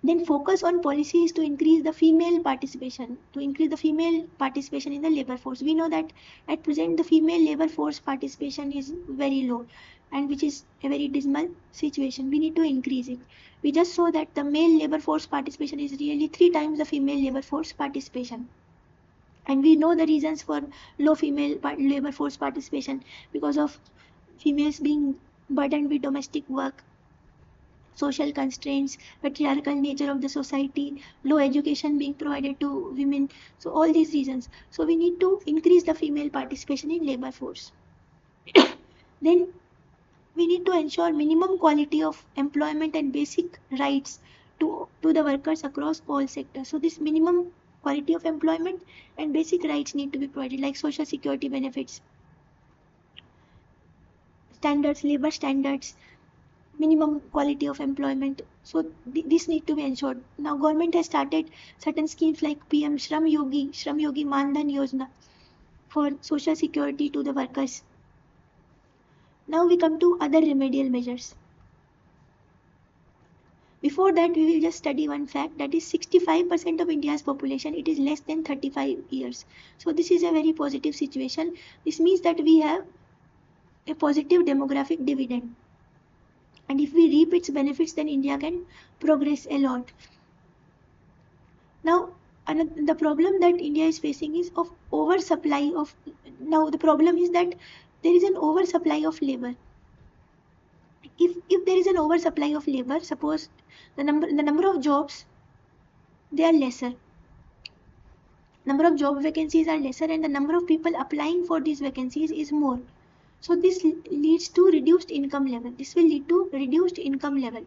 Then focus on policies to increase the female participation, in the labor force. We know that at present the female labor force participation is very low, and which is a very dismal situation. We need to increase it. We just saw that the male labor force participation is really 3 times the female labor force participation. And we know the reasons for low female labor force participation, because of females being burdened with domestic work, social constraints, patriarchal nature of the society, low education being provided to women. So all these reasons. So we need to increase the female participation in labor force. Then we need to ensure minimum quality of employment and basic rights to the workers across all sectors. So this minimum quality of employment and basic rights need to be provided, like social security benefits, standards, labor standards, minimum quality of employment. So this need to be ensured. Now government has started certain schemes like PM Shram Yogi Man Dhan Yojana for social security to the workers. Now we come to other remedial measures. Before that, we will just study one fact, that is 65% of India's population, it is less than 35 years. So this is a very positive situation. This means that we have a positive demographic dividend. And if we reap its benefits, then India can progress a lot. Now, the problem that India is facing is of oversupply of. Now, the problem is that there is an oversupply of labor. If there is an oversupply of labor, suppose the number of jobs, they are lesser. Number of job vacancies are lesser, and the number of people applying for these vacancies is more. So this leads to reduced income level. This will lead to reduced income level.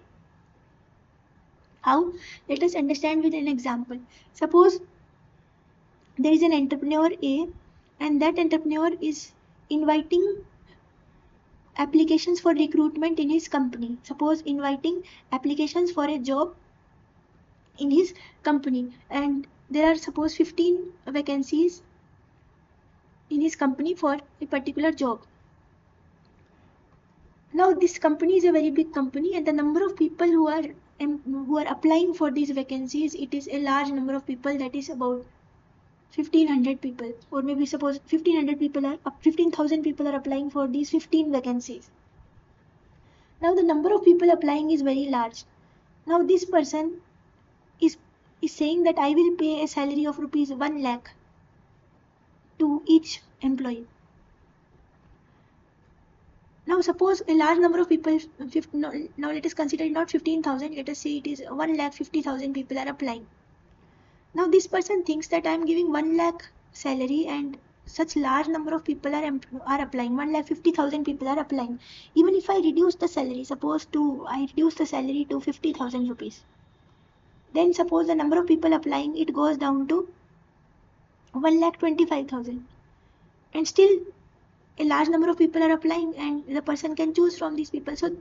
How? Let us understand with an example. Suppose there is an entrepreneur A, and that entrepreneur is inviting applications for recruitment in his company. Suppose inviting applications for a job in his company, and there are suppose 15 vacancies in his company for a particular job. Now this company is a very big company, and the number of people who are applying for these vacancies, it is a large number of people, that is about 1500 people, or maybe suppose 1500 people are 15,000 people are applying for these 15 vacancies. Now the number of people applying is very large. Now this person is saying that I will pay a salary of rupees 1 lakh to each employee. Now suppose a large number of people, now let us consider not 15,000, let us say it is 1,50,000 people are applying. Now this person thinks that I am giving 1 lakh salary and such large number of people are applying, 1,50,000 people are applying. Even if I reduce the salary, I reduce the salary to 50,000 rupees. Then suppose the number of people applying, it goes down to 1,25,000. And still a large number of people are applying, and the person can choose from these people. So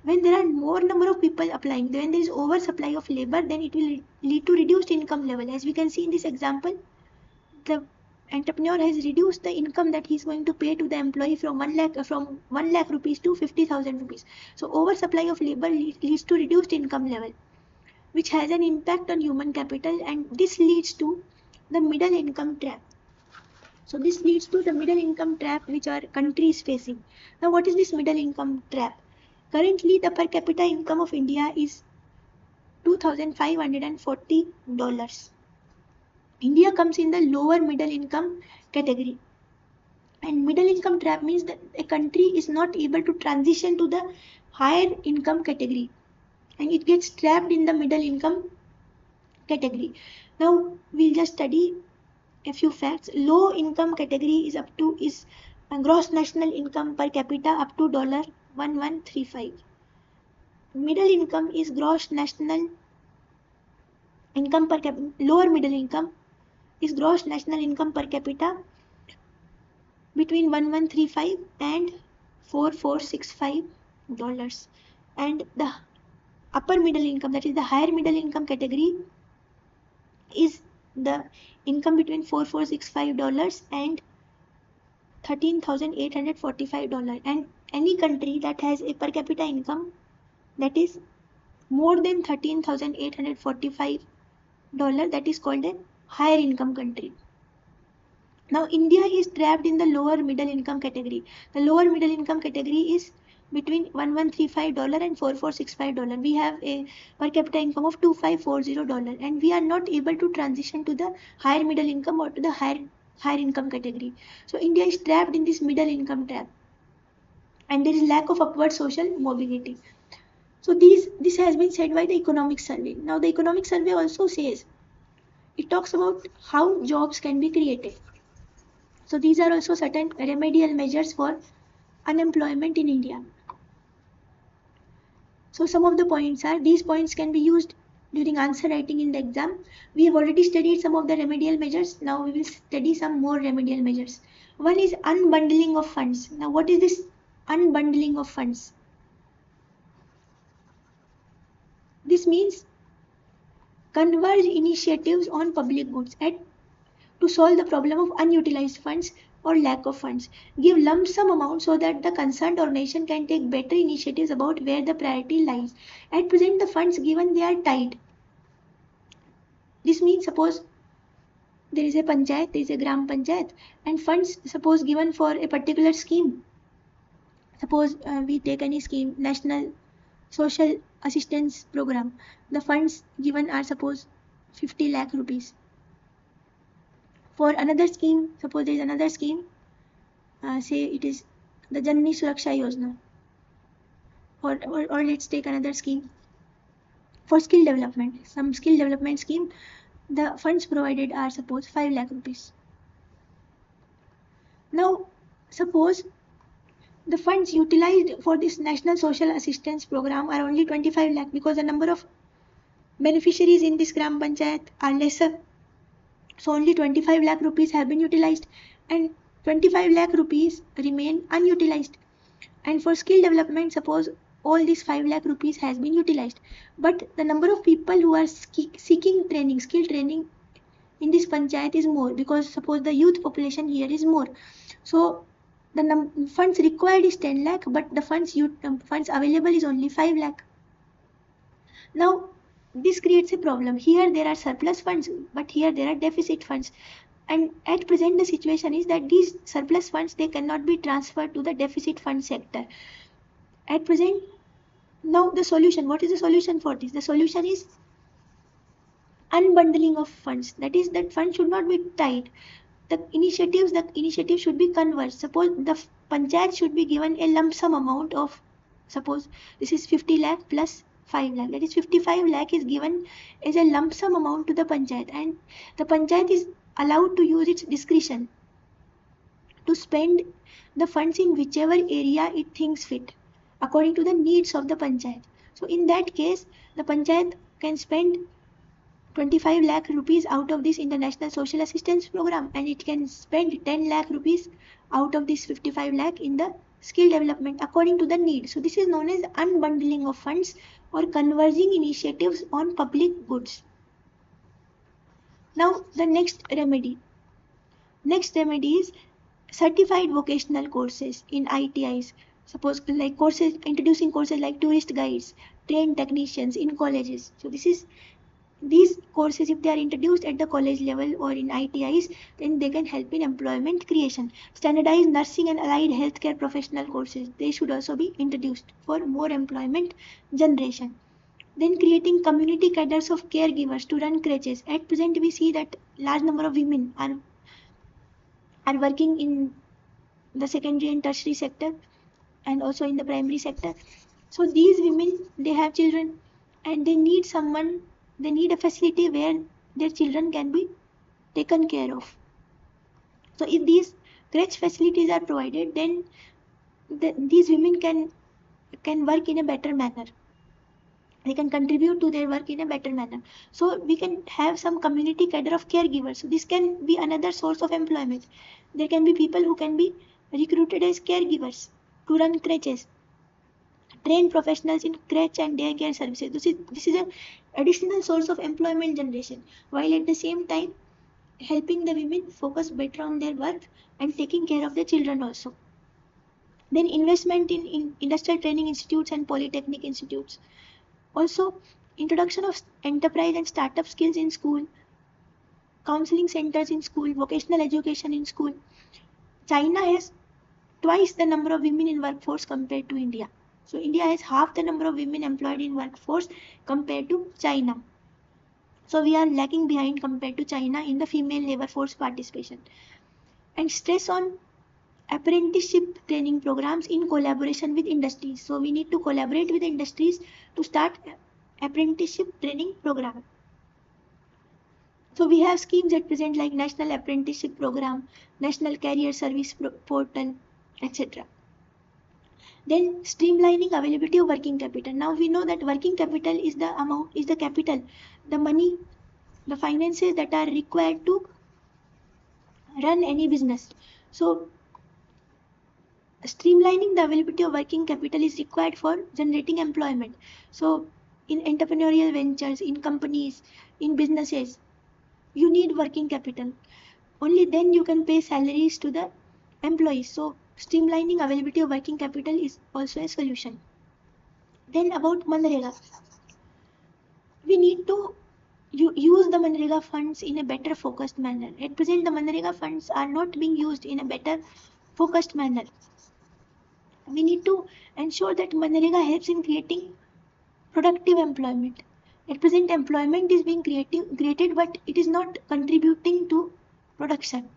when there are more number of people applying, when there is oversupply of labor, then it will lead to reduced income level. As we can see in this example, the entrepreneur has reduced the income that he is going to pay to the employee from 1 lakh rupees to 50,000 rupees. So oversupply of labor leads to reduced income level, which has an impact on human capital, and this leads to the middle income trap. So this leads to the middle income trap which our country is facing. Now what is this middle income trap? Currently the per capita income of India is $2,540. India comes in the lower middle income category. And middle income trap means that a country is not able to transition to the higher income category, and it gets trapped in the middle income category. Now we'll just study a few facts. Low income category is gross national income per capita up to $1135. Middle income is gross national income per capita. Lower middle income is gross national income per capita between 1135 and $4465. And the upper middle income, that is the higher middle income category, is the income between $4465 and $13,845. And any country that has a per capita income that is more than $13,845, that is called a higher income country. Now India is trapped in the lower middle income category. The lower middle income category is between $1135 and $4465. We have a per capita income of $2540, and we are not able to transition to the higher middle income or to the higher income category. So India is trapped in this middle income trap, and there is lack of upward social mobility. So this has been said by the economic survey. Now the economic survey also says, it talks about how jobs can be created. So these are also certain remedial measures for unemployment in India. So some of the points are, these points can be used during answer writing in the exam. We have already studied some of the remedial measures. Now we will study some more remedial measures. One is unbundling of funds. Now what is this unbundling of funds? This means converge initiatives on public goods to solve the problem of unutilized funds or lack of funds. Give lump sum amount so that the concerned organization can take better initiatives about where the priority lies. At present, the funds given, they are tight. This means suppose there is a panchayat, there is a gram panchayat, and funds suppose given for a particular scheme. Suppose we take any scheme, national social assistance program. The funds given are suppose 50 lakh rupees. For another scheme, suppose there is another scheme, say it is the Janani Suraksha Yojana, or let's take another scheme for skill development. Some skill development scheme, the funds provided are suppose 5 lakh rupees. Now, suppose the funds utilized for this National Social Assistance Program are only 25 lakh because the number of beneficiaries in this Gram Panchayat are lesser. So only 25 lakh rupees have been utilized and 25 lakh rupees remain unutilized. And for skill development, suppose all these 5 lakh rupees has been utilized. But the number of people who are seeking training, skill training in this panchayat is more because suppose the youth population here is more. So the funds required is 10 lakh, but the funds available is only 5 lakh. Now, this creates a problem. Here there are surplus funds, but here there are deficit funds. And at present, the situation is that these surplus funds, they cannot be transferred to the deficit fund sector. At present, now the solution, what is the solution for this? The solution is unbundling of funds. That is, that funds should not be tied. The initiative should be converged. Suppose the panchayat should be given a lump sum amount of, suppose this is 50 lakh plus 5 lakh. That is 55 lakh is given as a lump sum amount to the panchayat, and the panchayat is allowed to use its discretion to spend the funds in whichever area it thinks fit according to the needs of the panchayat. So in that case, the panchayat can spend 25 lakh rupees out of this International Social Assistance Program, and it can spend 10 lakh rupees out of this 55 lakh in the skill development according to the need. So this is known as unbundling of funds or converging initiatives on public goods. Now the next remedy is certified vocational courses in ITIs. Suppose like courses, introducing courses like tourist guides, trained technicians in colleges. So these courses, if they are introduced at the college level or in ITIs, then they can help in employment creation. Standardized nursing and allied healthcare professional courses, they should also be introduced for more employment generation. Then creating community cadres of caregivers to run crèches. At present, we see that large number of women are working in the secondary and tertiary sector and also in the primary sector. So these women, they have children and they need a facility where their children can be taken care of. So if these crèche facilities are provided, then these women can work in a better manner. They can contribute to their work in a better manner. So we can have some community cadre of caregivers. So this can be another source of employment. There can be people who can be recruited as caregivers to run crèches, trained professionals in crèche and daycare services. This is an additional source of employment generation, while at the same time helping the women focus better on their work and taking care of their children also. Then investment in industrial training institutes and polytechnic institutes. Also, introduction of enterprise and startup skills in school, counseling centers in school, vocational education in school. China has twice the number of women in workforce compared to India. So India has half the number of women employed in workforce compared to China. So we are lagging behind compared to China in the female labor force participation. And stress on apprenticeship training programs in collaboration with industries. So we need to collaborate with industries to start apprenticeship training program. So we have schemes at present like National Apprenticeship Program, National Career Service Portal, etc. Then streamlining availability of working capital. Now we know that working capital is the capital, the money, the finances that are required to run any business. So streamlining the availability of working capital is required for generating employment. So in entrepreneurial ventures, in companies, in businesses, you need working capital. Only then you can pay salaries to the employees. So streamlining availability of working capital is also a solution. Then about Manrega. We need to use the Manrega funds in a better focused manner. At present, the Manrega funds are not being used in a better focused manner. We need to ensure that Manrega helps in creating Productive employment. At present, employment is being created, but it is not contributing to production.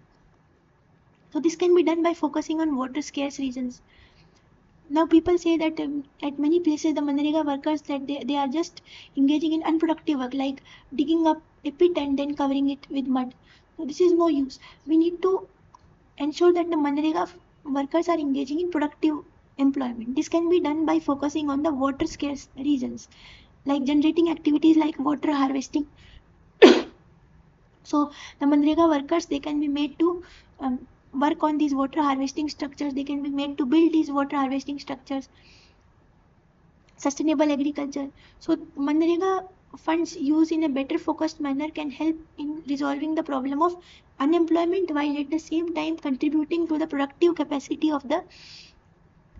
So this can be done by focusing on water scarce regions. Now people say that at many places the Manrega workers that they are just engaging in unproductive work, like digging up a pit and then covering it with mud. So this is no use. We need to ensure that the Manrega workers are engaging in productive employment. This can be done by focusing on the water scarce regions, like generating activities like water harvesting. So the Manrega workers, they can be made to work on these water harvesting structures. They can be made to build these water harvesting structures. Sustainable agriculture. So Manrega funds used in a better focused manner can help in resolving the problem of unemployment while at the same time contributing to the productive capacity of the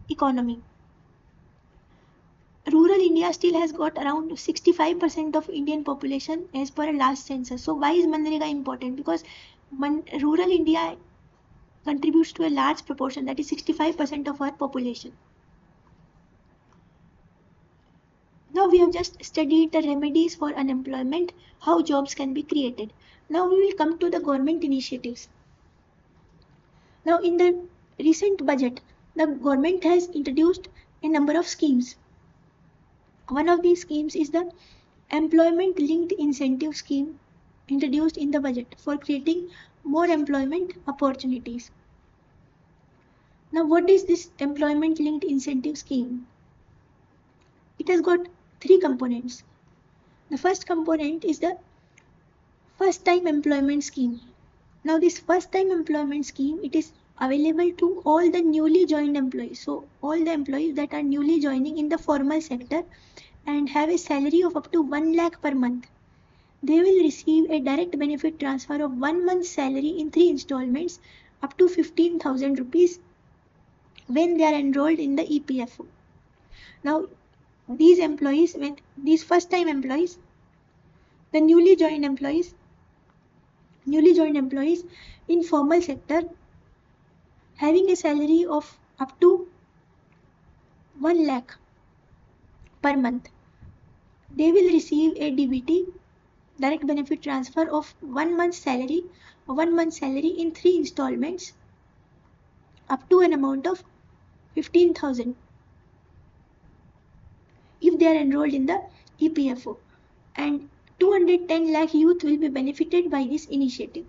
economy. Rural India still has got around 65% of Indian population as per a last census. So why is Manrega important? Because rural India contributes to a large proportion, that is 65% of our population. Now we have just studied the remedies for unemployment, how jobs can be created. Now we will come to the government initiatives. Now in the recent budget, the government has introduced a number of schemes. One of these schemes is the employment linked incentive scheme introduced in the budget for creating more employment opportunities. Now what is this employment linked incentive scheme? It has got three components. The first component is the first time employment scheme. Now this first time employment scheme, it is available to all the newly joined employees. So all the employees that are newly joining in the formal sector and have a salary of up to 1 lakh per month, they will receive a direct benefit transfer of 1 month's salary in 3 installments up to 15,000 rupees when they are enrolled in the EPFO. Now these employees, when these first time employees, the newly joined employees in formal sector having a salary of up to 1 lakh per month, they will receive a DBT, direct benefit transfer, of 1 month's salary in 3 installments up to an amount of 15,000 if they are enrolled in the EPFO, and 210 lakh youth will be benefited by this initiative.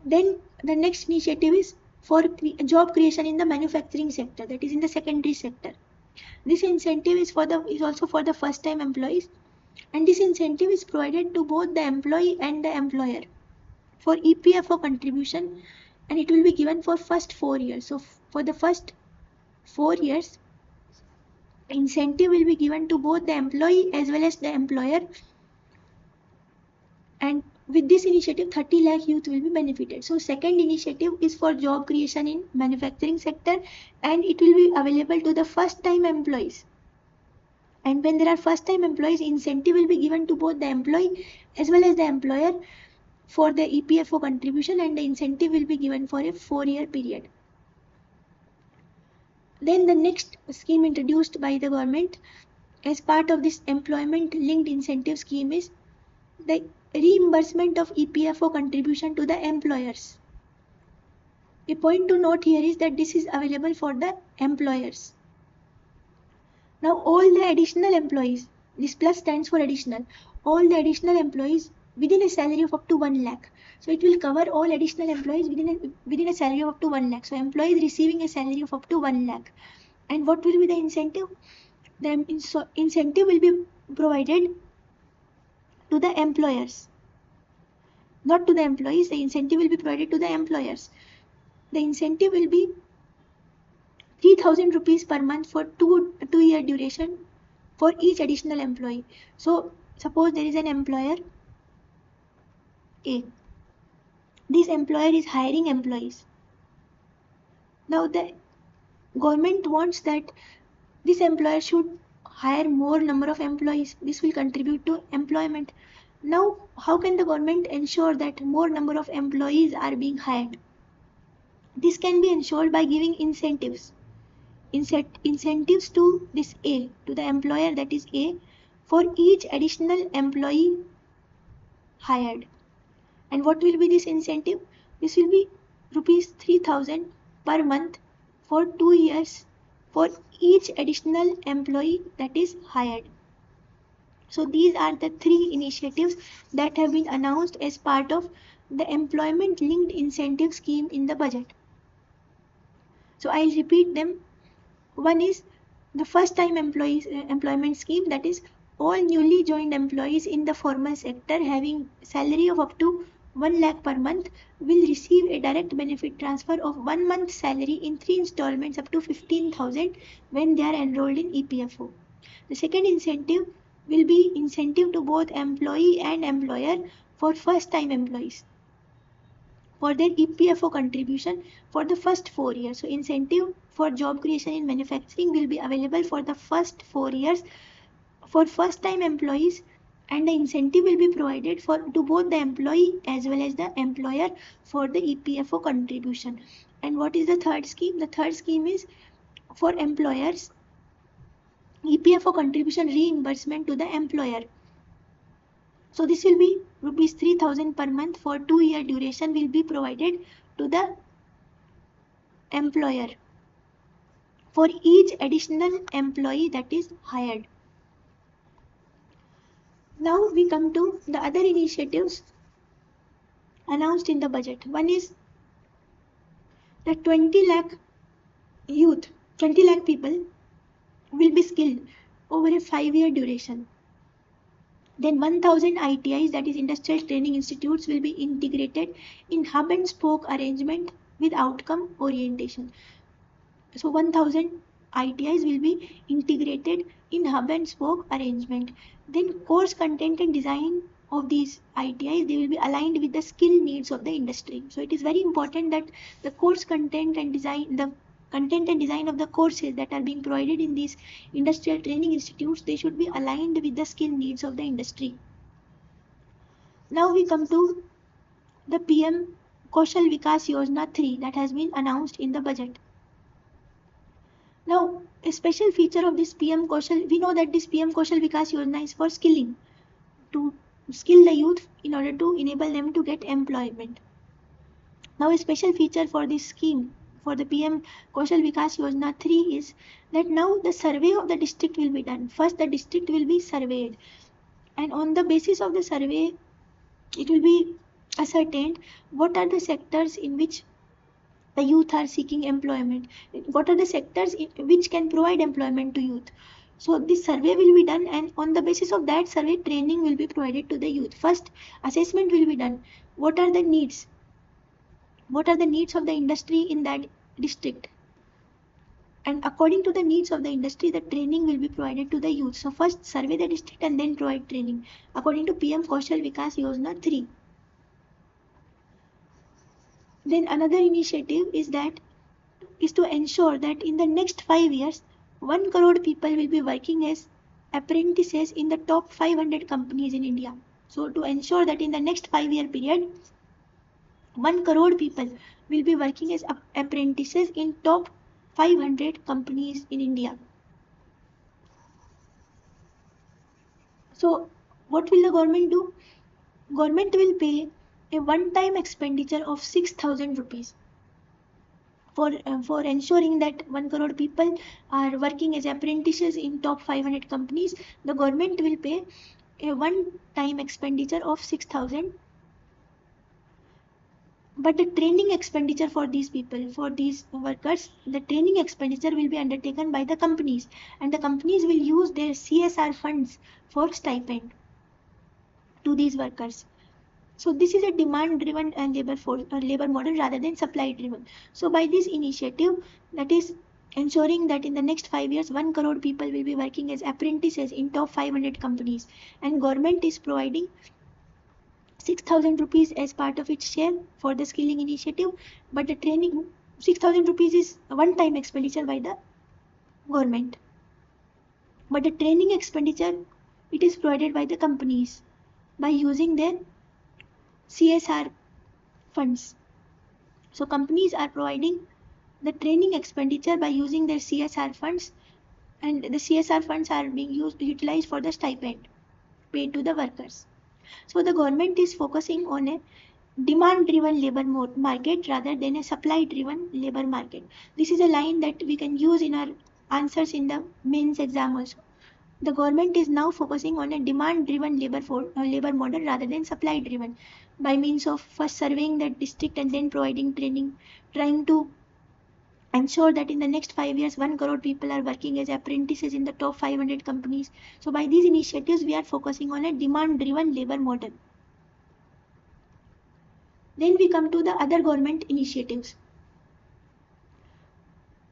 Then the next initiative is for job creation in the manufacturing sector, that is in the secondary sector. This incentive is also for the first time employees, and this incentive is provided to both the employee and the employer for EPFO contribution, and it will be given for first 4 years. So for the first 4 years, incentive will be given to both the employee as well as the employer, and with this initiative 30 lakh youth will be benefited. So second initiative is for job creation in manufacturing sector, and it will be available to the first time employees. And when there are first time employees, incentive will be given to both the employee as well as the employer for the EPFO contribution, and the incentive will be given for a 4-year period. Then the next scheme introduced by the government as part of this employment linked incentive scheme is the reimbursement of EPFO contribution to the employers. A point to note here is that this is available for the employers. Now all the additional employees, this plus stands for additional, all the additional employees within a salary of up to 1 lakh. So it will cover all additional employees within a salary of up to 1 lakh. So employees receiving a salary of up to 1 lakh. And what will be the incentive? The incentive will be provided to the employers, not to the employees. The incentive will be provided to the employers. The incentive will be 3,000 rupees per month for 2-year duration for each additional employee. So suppose there is an employer A. This employer is hiring employees. Now the government wants that this employer should hire more number of employees. This will contribute to employment. Now how can the government ensure that more number of employees are being hired? This can be ensured by giving incentives. incentives to this A, to the employer, that is A, for each additional employee hired. And what will be this incentive? This will be rupees 3,000 per month for 2 years for each additional employee that is hired. So these are the 3 initiatives that have been announced as part of the employment linked incentive scheme in the budget. So I'll repeat them. One is the first time employment scheme, that is all newly joined employees in the formal sector having salary of up to 1 lakh per month will receive a direct benefit transfer of 1 month salary in 3 installments up to 15,000 when they are enrolled in EPFO. The second incentive will be incentive to both employee and employer for first time employees for their EPFO contribution for the first 4 years. So incentive for job creation in manufacturing will be available for the first 4 years for first time employees, and the incentive will be provided to both the employee as well as the employer for the EPFO contribution. And what is the third scheme? The third scheme is for employers, EPFO contribution reimbursement to the employer. So this will be rupees 3,000 per month for 2-year duration will be provided to the employer for each additional employee that is hired. Now we come to the other initiatives announced in the budget. One is the 20 lakh youth, 20 lakh people will be skilled over a 5-year duration. Then 1,000 ITIs, that is Industrial Training Institutes, will be integrated in hub and spoke arrangement with outcome orientation. So 1,000 ITIs will be integrated in hub and spoke arrangement. Then course content and design of these ITIs, they will be aligned with the skill needs of the industry. So it is very important that the course content and design, the content and design of the courses that are being provided in these industrial training institutes, they should be aligned with the skill needs of the industry. Now we come to the PM Kaushal Vikas Yojana 3 that has been announced in the budget. Now, a special feature of this PM Kaushal, we know that this PM Kaushal Vikas Yojana is for skilling, to skill the youth in order to enable them to get employment. Now, a special feature for this scheme, for the PM Kaushal Vikas Yojana 3 is that now the survey of the district will be done. First, the district will be surveyed, and on the basis of the survey, it will be ascertained what are the sectors in which the youth are seeking employment. What are the sectors which can provide employment to youth? So this survey will be done, and on the basis of that survey, training will be provided to the youth. First, assessment will be done. What are the needs? What are the needs of the industry in that district? And according to the needs of the industry, the training will be provided to the youth. So first survey the district and then provide training according to PM Kaushal Vikas Yojana 3. Then another initiative is to ensure that in the next 5 years, 1 crore people will be working as apprentices in the top 500 companies in India. So to ensure that in the next 5-year period, 1 crore people will be working as apprentices in top 500 companies in India. So what will the government do? Government will pay a one-time expenditure of 6,000 rupees for ensuring that 1 crore people are working as apprentices in top 500 companies. The government will pay a one-time expenditure of 6,000. But the training expenditure for these people, for these workers, the training expenditure will be undertaken by the companies, and the companies will use their CSR funds for stipend to these workers. So this is a demand-driven labor model rather than supply-driven. So by this initiative, that is ensuring that in the next 5 years, 1 crore people will be working as apprentices in top 500 companies, and government is providing 6,000 rupees as part of its share for the skilling initiative. But the training, 6,000 rupees is a one-time expenditure by the government. But the training expenditure, it is provided by the companies by using their CSR funds. So companies are providing the training expenditure by using their CSR funds, and the CSR funds are being utilized for the stipend paid to the workers. So the government is focusing on a demand-driven labor market rather than a supply-driven labor market. This is a line that we can use in our answers in the mains exam also. The government is now focusing on a demand-driven labor model rather than supply-driven, by means of first surveying the district and then providing training, trying to ensure that in the next 5 years 1 crore people are working as apprentices in the top 500 companies. So by these initiatives we are focusing on a demand-driven labor model. Then we come to the other government initiatives.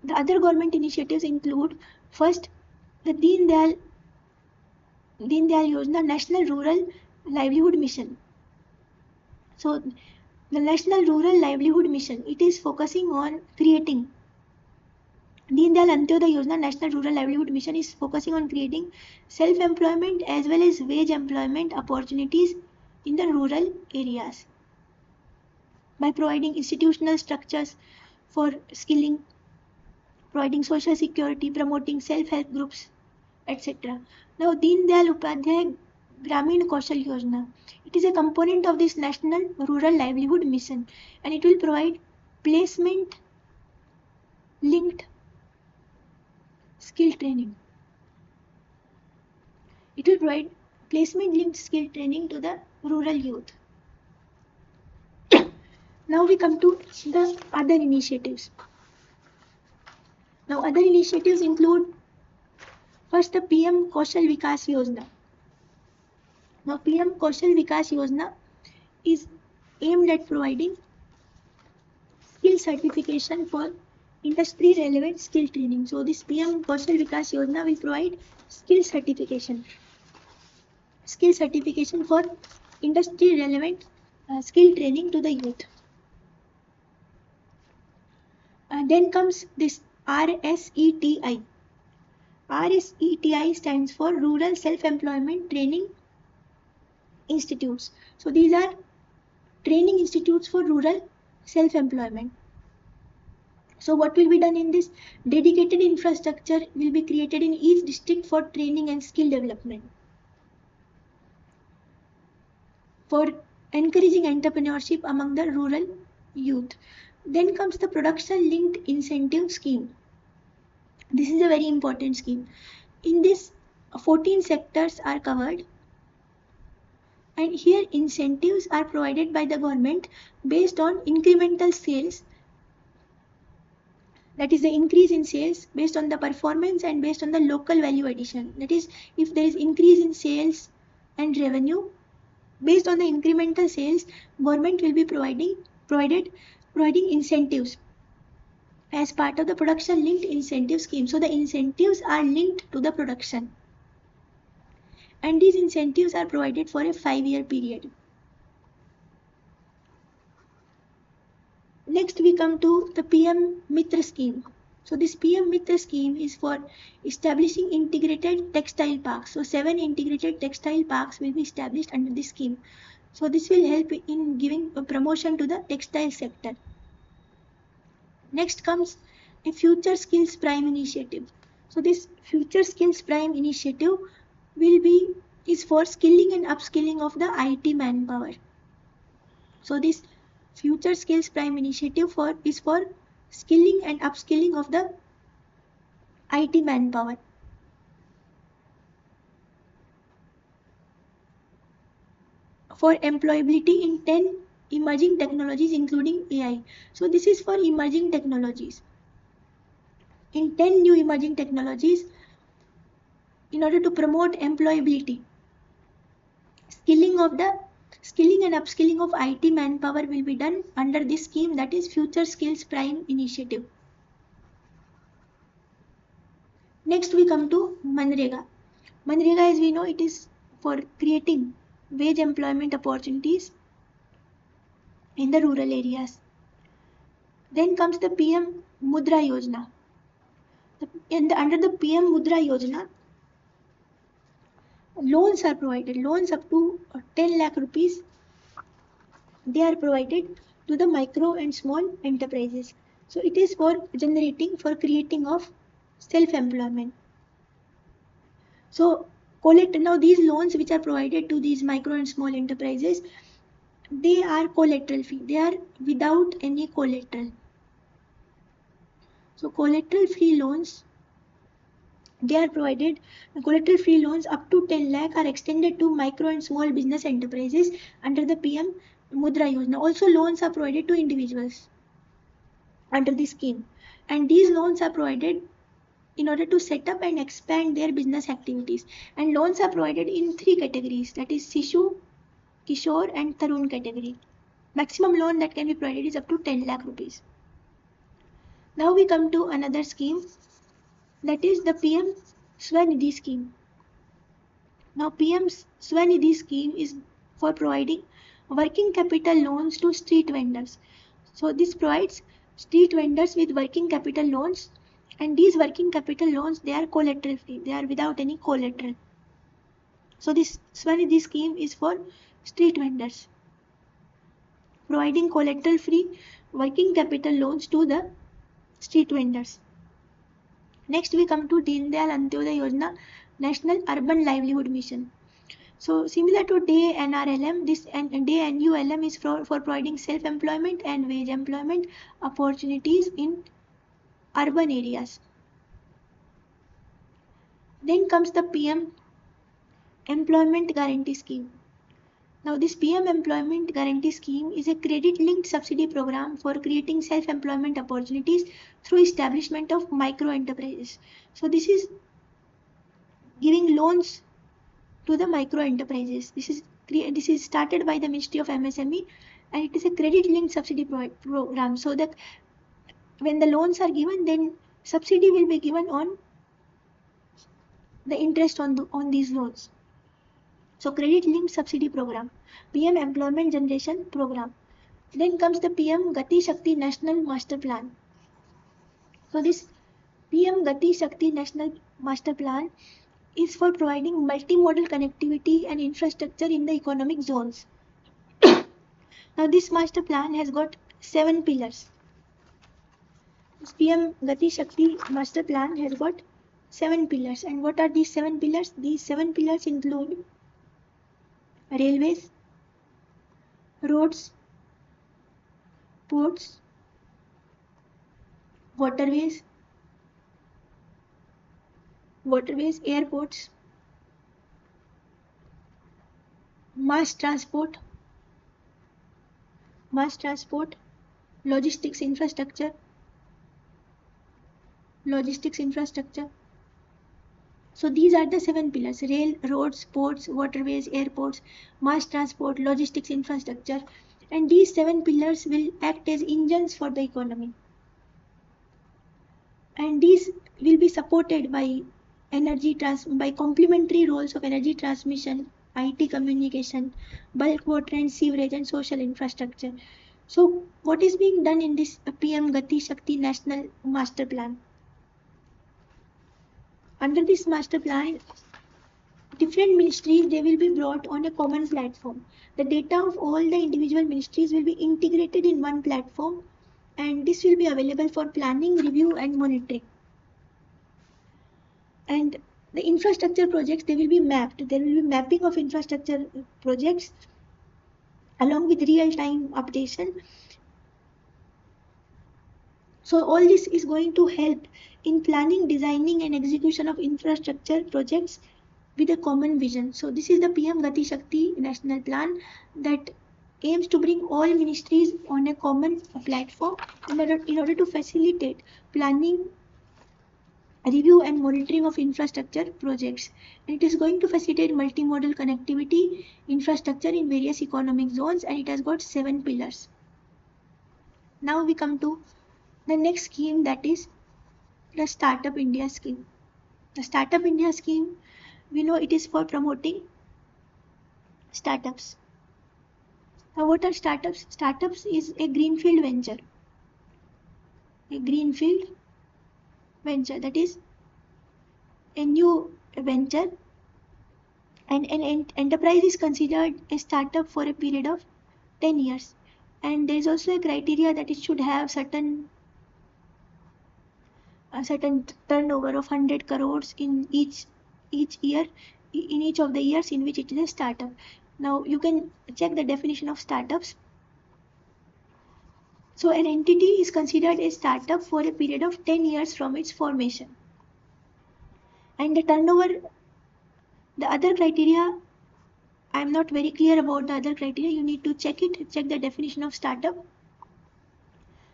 The other government initiatives include, first, the Deen Dayal Yojana, National Rural Livelihood Mission. So the National Rural Livelihood Mission, it is focusing on creating, Deen Dayal Antyodaya Yojana, National Rural Livelihood Mission, is focusing on creating self-employment as well as wage employment opportunities in the rural areas by providing institutional structures for skilling, providing social security, promoting self-help groups, etc. Now, Deen Dayal Upadhyay Gramin Kaushal Yojana, it is a component of this National Rural Livelihood Mission, and it will provide placement linked skill training. It will provide placement linked skill training to the rural youth. Now we come to the other initiatives. Now other initiatives include, first, the PM Kaushal Vikas Yojana. Now PM Kaushal Vikas Yojana is aimed at providing skill certification for industry relevant skill training. So this PM Kaushal Vikas Yojana will provide skill certification for industry relevant skill training to the youth. Then comes this RSETI. RSETI stands for Rural Self-Employment Training Institutes. So these are training institutes for rural self-employment. So what will be done in this? Dedicated infrastructure will be created in each district for training and skill development, for encouraging entrepreneurship among the rural youth. Then comes the production linked incentive scheme. This is a very important scheme. In this, 14 sectors are covered, and here incentives are provided by the government based on incremental sales, that is the increase in sales based on the performance and based on the local value addition. That is, if there is increase in sales and revenue, based on the incremental sales, government will be providing incentives as part of the production linked incentive scheme. So the incentives are linked to the production, and these incentives are provided for a 5-year period. Next we come to the PM Mitra scheme. So this PM Mitra scheme is for establishing integrated textile parks. So 7 integrated textile parks will be established under this scheme. So this will help in giving a promotion to the textile sector. Next comes a Future Skills Prime initiative. So this Future Skills Prime initiative is for skilling and upskilling of the IT manpower. So this Future Skills Prime initiative is for skilling and upskilling of the IT manpower. For employability in 10 emerging technologies including AI. So this is for emerging technologies. In 10 new emerging technologies, in order to promote employability, skilling and upskilling of IT manpower will be done under this scheme, that is Future Skills Prime initiative. Next we come to Manrega. Manrega, as we know, it is for creating wage employment opportunities in the rural areas. Then comes the PM Mudra Yojana. Under the PM Mudra Yojana, loans are provided. Loans up to 10 lakh rupees, they are provided to the micro and small enterprises. So it is for creating of self-employment. So now these loans which are provided to these micro and small enterprises, they are collateral free. They are without any collateral. So collateral free loans, they are provided. Collateral free loans up to 10 lakh are extended to micro and small business enterprises under the PM Mudra Yojana. Also loans are provided to individuals under this scheme. And these loans are provided in order to set up and expand their business activities. And loans are provided in 3 categories, that is Sishu, Kishore and Tarun category. Maximum loan that can be provided is up to 10 lakh rupees. Now we come to another scheme, that is the PM Swanidhi scheme. Now PM Swanidhi scheme is for providing working capital loans to street vendors. So this provides street vendors with working capital loans, and these working capital loans, they are collateral free. They are without any collateral. So this Swanidhi scheme is for street vendors, providing collateral free working capital loans to the street vendors. Next we come to Deen Dayal Antyodaya Yojana, National Urban Livelihood Mission. So similar to DAY NRLM, this DAY NULM is for providing self-employment and wage employment opportunities in urban areas. Then comes the PM Employment Guarantee Scheme. Now this PM Employment Guarantee Scheme is a credit-linked subsidy program for creating self-employment opportunities through establishment of micro enterprises. So this is giving loans to the micro enterprises. This is started by the Ministry of MSME, and it is a credit-linked subsidy program. So that when the loans are given, then subsidy will be given on the interest on these loans. So credit-linked subsidy program, PM Employment Generation Program. Then comes the PM Gati Shakti National Master Plan. So this PM Gati Shakti National Master Plan is for providing multimodal connectivity and infrastructure in the economic zones. Now this master plan has got 7 pillars. This PM Gati Shakti Master Plan has got 7 pillars. And what are these 7 pillars? These 7 pillars include railways, roads, ports, waterways, airports, mass transport, logistics infrastructure. So these are the 7 pillars: rail, roads, ports, waterways, airports, mass transport, logistics infrastructure. And these 7 pillars will act as engines for the economy. And these will be supported by by complementary roles of energy transmission, IT communication, bulk water and sewerage, and social infrastructure. So what is being done in this PM Gati Shakti National Master Plan? Under this master plan, different ministries, they will be brought on a common platform. The data of all the individual ministries will be integrated in one platform, and this will be available for planning, review and monitoring. And the infrastructure projects, they will be mapped. There will be mapping of infrastructure projects along with real-time updation. So all this is going to help in planning, designing and execution of infrastructure projects with a common vision. So this is the PM Gati Shakti National Plan that aims to bring all ministries on a common platform in order to facilitate planning, review and monitoring of infrastructure projects. And it is going to facilitate multimodal connectivity infrastructure in various economic zones, and it has got 7 pillars. Now we come to the next scheme, that is the Startup India scheme. The Startup India scheme, we know it is for promoting startups. Now what are startups? Startups is a greenfield venture. A greenfield venture, that is a new venture, and an enterprise is considered a startup for a period of 10 years. And there is also a criteria that it should have certain a certain turnover of 100 crores in each year, in each of the years in which it is a startup. Now you can check the definition of startups. So an entity is considered a startup for a period of 10 years from its formation. And the turnover, the other criteria, I'm not very clear about the other criteria. You need to check it, check the definition of startup.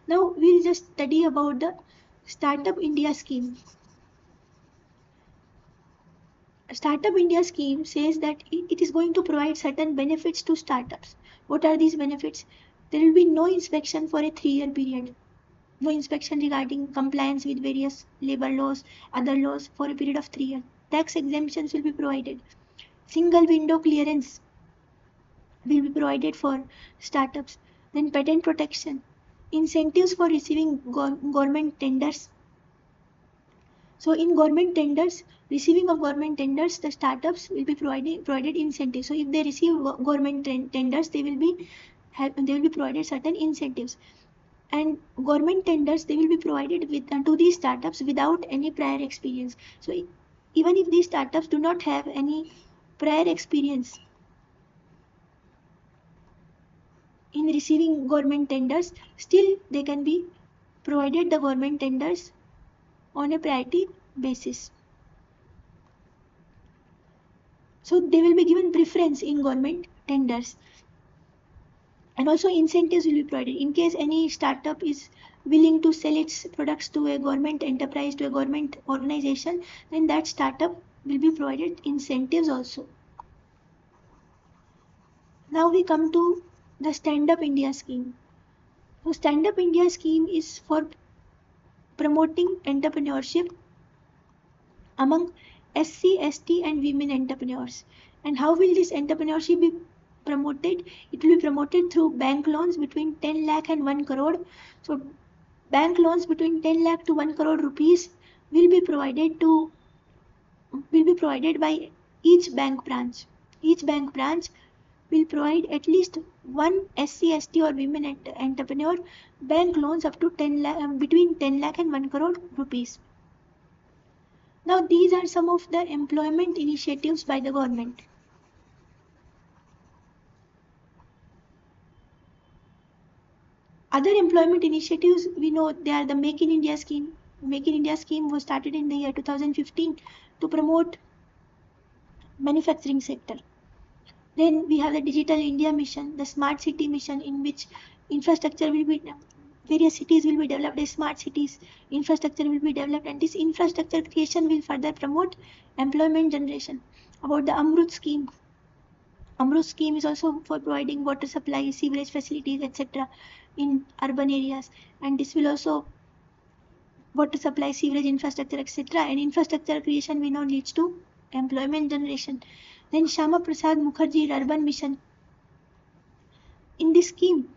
Now we'll just study about the Startup India scheme. Startup India scheme says that it is going to provide certain benefits to startups. What are these benefits? There will be no inspection for a 3-year period. No inspection regarding compliance with various labor laws, other laws for a period of 3 years. Tax exemptions will be provided. Single window clearance will be provided for startups. Then patent protection, incentives for receiving government tenders. So in government tenders, receiving of government tenders, the startups will be provided incentives. So if they receive government tenders, they will be provided certain incentives. And government tenders, they will be provided to these startups without any prior experience. So even if these startups do not have any prior experience in receiving government tenders, still they can be provided the government tenders on a priority basis. So they will be given preference in government tenders. And also incentives will be provided in case any startup is willing to sell its products to a government enterprise, to a government organization, then that startup will be provided incentives also. Now we come to the Stand Up India scheme. So Stand Up India scheme is for promoting entrepreneurship among SC, ST and women entrepreneurs. And how will this entrepreneurship be promoted? It will be promoted through bank loans between 10 lakh and 1 crore. So bank loans between 10 lakh to 1 crore rupees will be provided by each bank branch. Each bank branch will provide at least one SC, ST or women entrepreneur bank loans up to 10 lakh, between 10 lakh and 1 crore rupees. Now these are some of the employment initiatives by the government. Other employment initiatives, we know they are the Make in India scheme. Make in India scheme was started in the year 2015 to promote manufacturing sector. Then we have the Digital India mission, the Smart City mission, in which infrastructure will be, various cities will be developed as smart cities, infrastructure will be developed, and this infrastructure creation will further promote employment generation. About the Amrut scheme. Amrut scheme is also for providing water supply, sewerage facilities, etc. in urban areas, and this will also water supply, sewerage infrastructure, etc. And infrastructure creation we know leads to employment generation. Then Shyama Prasad Mukherjee Urban Mission. In this scheme,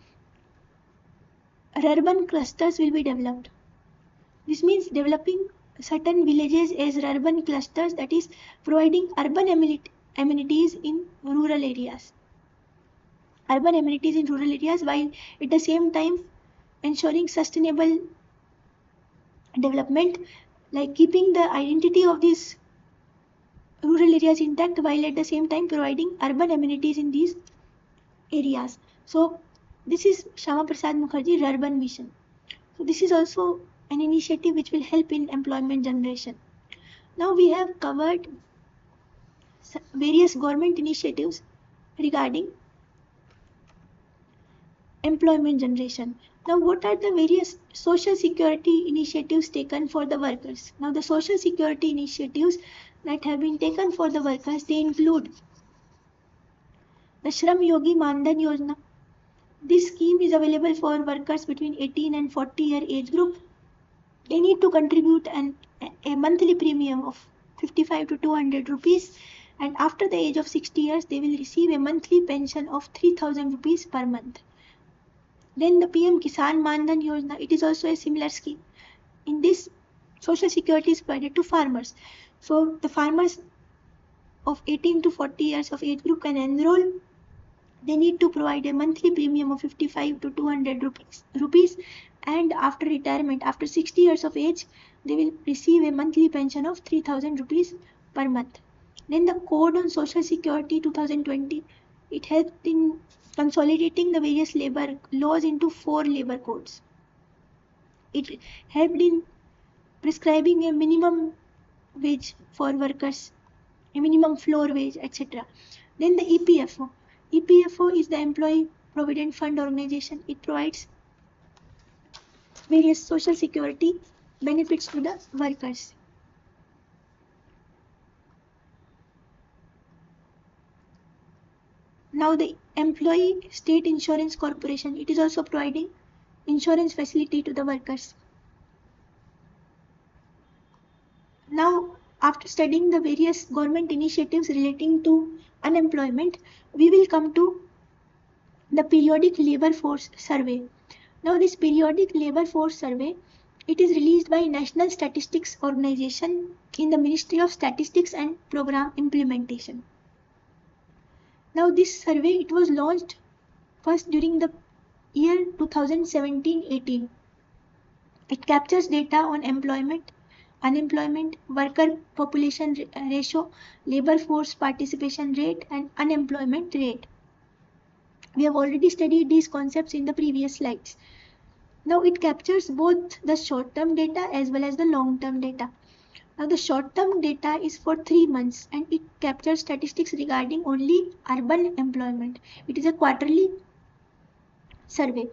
urban clusters will be developed. This means developing certain villages as urban clusters, that is providing urban amenities in rural areas. Urban amenities in rural areas while at the same time ensuring sustainable development, like keeping the identity of these rural areas intact while at the same time providing urban amenities in these areas. So this is Shyama Prasad Mukherjee Urban Mission. So this is also an initiative which will help in employment generation. Now we have covered various government initiatives regarding employment generation. Now what are the various social security initiatives taken for the workers? Now the social security initiatives that have been taken for the workers, they include the Shram Yogi Mandhan Yojana. This scheme is available for workers between 18 and 40 year age group. They need to contribute a monthly premium of 55 to 200 rupees, and after the age of 60 years they will receive a monthly pension of 3000 rupees per month. Then the PM Kisan Mandhan Yojana, it is also a similar scheme. In this, social security is provided to farmers. So the farmers of 18 to 40 years of age group can enroll. They need to provide a monthly premium of 55 to 200 rupees, and after retirement, after 60 years of age, they will receive a monthly pension of 3,000 rupees per month. Then the Code on Social Security 2020, it helped in consolidating the various labor laws into 4 labor codes. It helped in prescribing a minimum wage for workers, a minimum floor wage, etc. Then the EPFO. EPFO is the Employee Provident Fund Organization. It provides various social security benefits to the workers. Now the Employee State Insurance Corporation, it is also providing insurance facility to the workers. Now, after studying the various government initiatives relating to unemployment, we will come to the periodic labor force survey. Now, this periodic labor force survey, it is released by National Statistics Organization in the Ministry of Statistics and Program Implementation. Now, this survey, it was launched first during the year 2017-18. It captures data on employment, unemployment, worker population ratio, labor force participation rate, and unemployment rate. We have already studied these concepts in the previous slides. Now it captures both the short-term data as well as the long-term data. Now the short-term data is for 3 months and it captures statistics regarding only urban employment. It is a quarterly survey.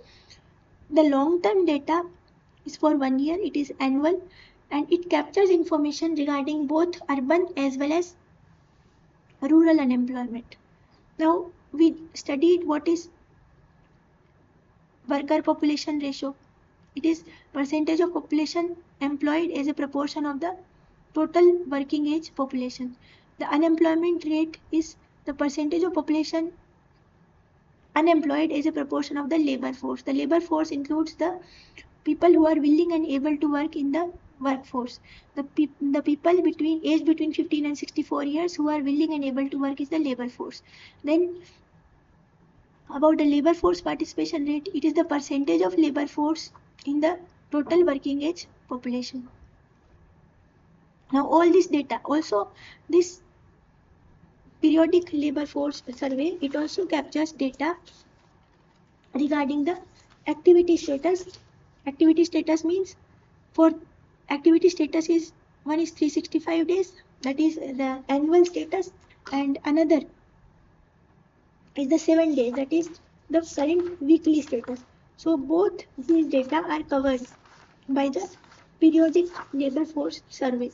The long-term data is for 1 year, it is annual, and it captures information regarding both urban as well as rural unemployment. Now we studied what is worker population ratio. It is percentage of population employed as a proportion of the total working age population. The unemployment rate is the percentage of population unemployed as a proportion of the labor force. The labor force includes the people who are willing and able to work in the workforce. The people aged between 15 and 64 years who are willing and able to work is the labor force. Then about the labor force participation rate, it is the percentage of labor force in the total working age population. Now all this data, also this periodic labor force survey, it also captures data regarding the activity status. Activity status means for activity status is one is 365 days, that is the annual status, and another is the 7 days, that is the current weekly status. So both these data are covered by the periodic labor force survey.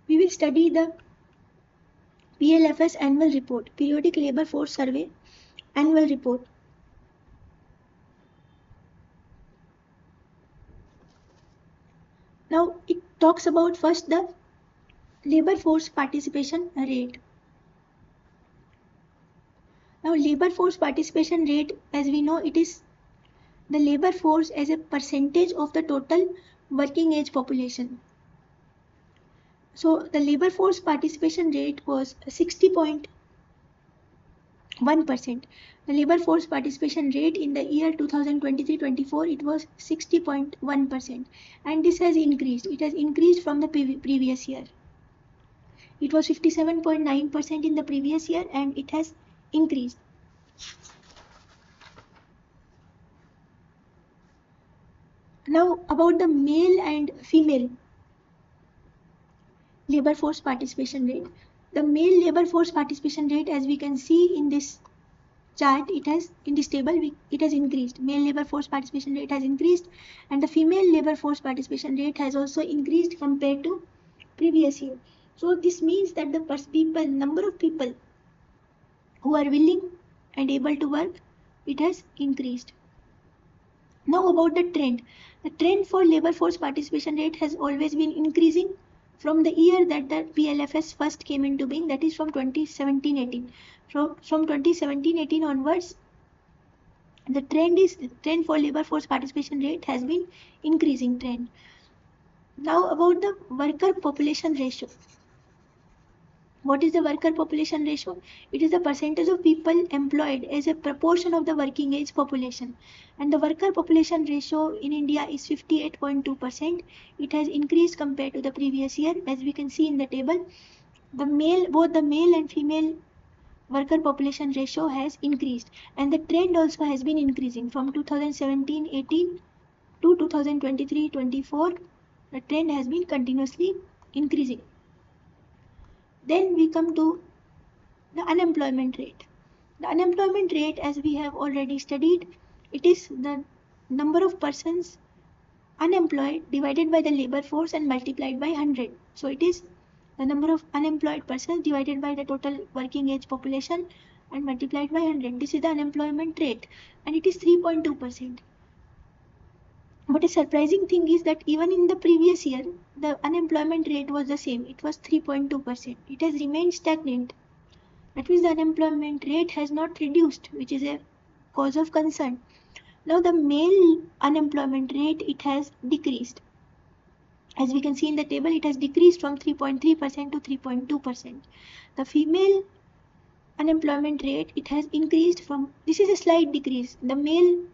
We will study the PLFS annual report, periodic labor force survey annual report. Now it talks about first the labor force participation rate. Now labor force participation rate, as we know, it is the labor force as a percentage of the total working age population. So the labor force participation rate was 60.1%. The labor force participation rate in the year 2023-24, it was 60.1%, and this has increased. It has increased from the previous year. It was 57.9% in the previous year and it has increased. Now about the male and female labor force participation rate. The male labor force participation rate, as we can see in this chart, it has in this table it has increased. Male labor force participation rate has increased and the female labor force participation rate has also increased compared to previous year. So this means that the number of people who are willing and able to work, it has increased. Now about the trend. The trend for labor force participation rate has always been increasing from the year that the PLFS first came into being, that is from 2017-18. From 2017-18 onwards, the trend for labor force participation rate has been increasing trend. Now about the worker population ratio. What is the worker population ratio? It is the percentage of people employed as a proportion of the working age population. And the worker population ratio in India is 58.2%. It has increased compared to the previous year, as we can see in the table. Both the male and female worker population ratio has increased, and the trend also has been increasing from 2017-18 to 2023-24. The trend has been continuously increasing. Then we come to the unemployment rate. The unemployment rate, as we have already studied, it is the number of persons unemployed divided by the labor force and multiplied by 100. So it is the number of unemployed persons divided by the total working age population and multiplied by 100. This is the unemployment rate, and it is 3.2%. But a surprising thing is that even in the previous year, the unemployment rate was the same. It was 3.2%. It has remained stagnant. That means the unemployment rate has not reduced, which is a cause of concern. Now the male unemployment rate, it has decreased. As we can see in the table, it has decreased from 3.3% to 3.2%. The female unemployment rate, it has increased from, this is a slight decrease. The male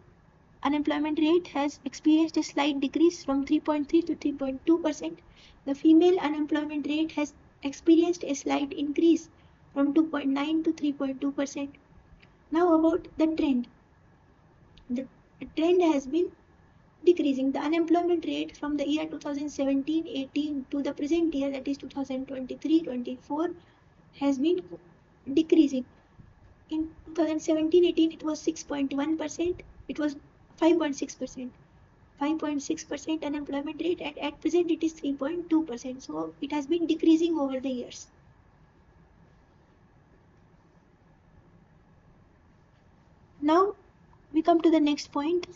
unemployment rate has experienced a slight decrease from 3.3 to 3.2%. The female unemployment rate has experienced a slight increase from 2.9 to 3.2%. Now about the trend. The trend has been decreasing. The unemployment rate from the year 2017-18 to the present year, that is 2023-24, has been decreasing. In 2017-18, it was 6.1%. It was 5.6%. 5.6% unemployment rate, and at present it is 3.2%. So it has been decreasing over the years. Now we come to the next point.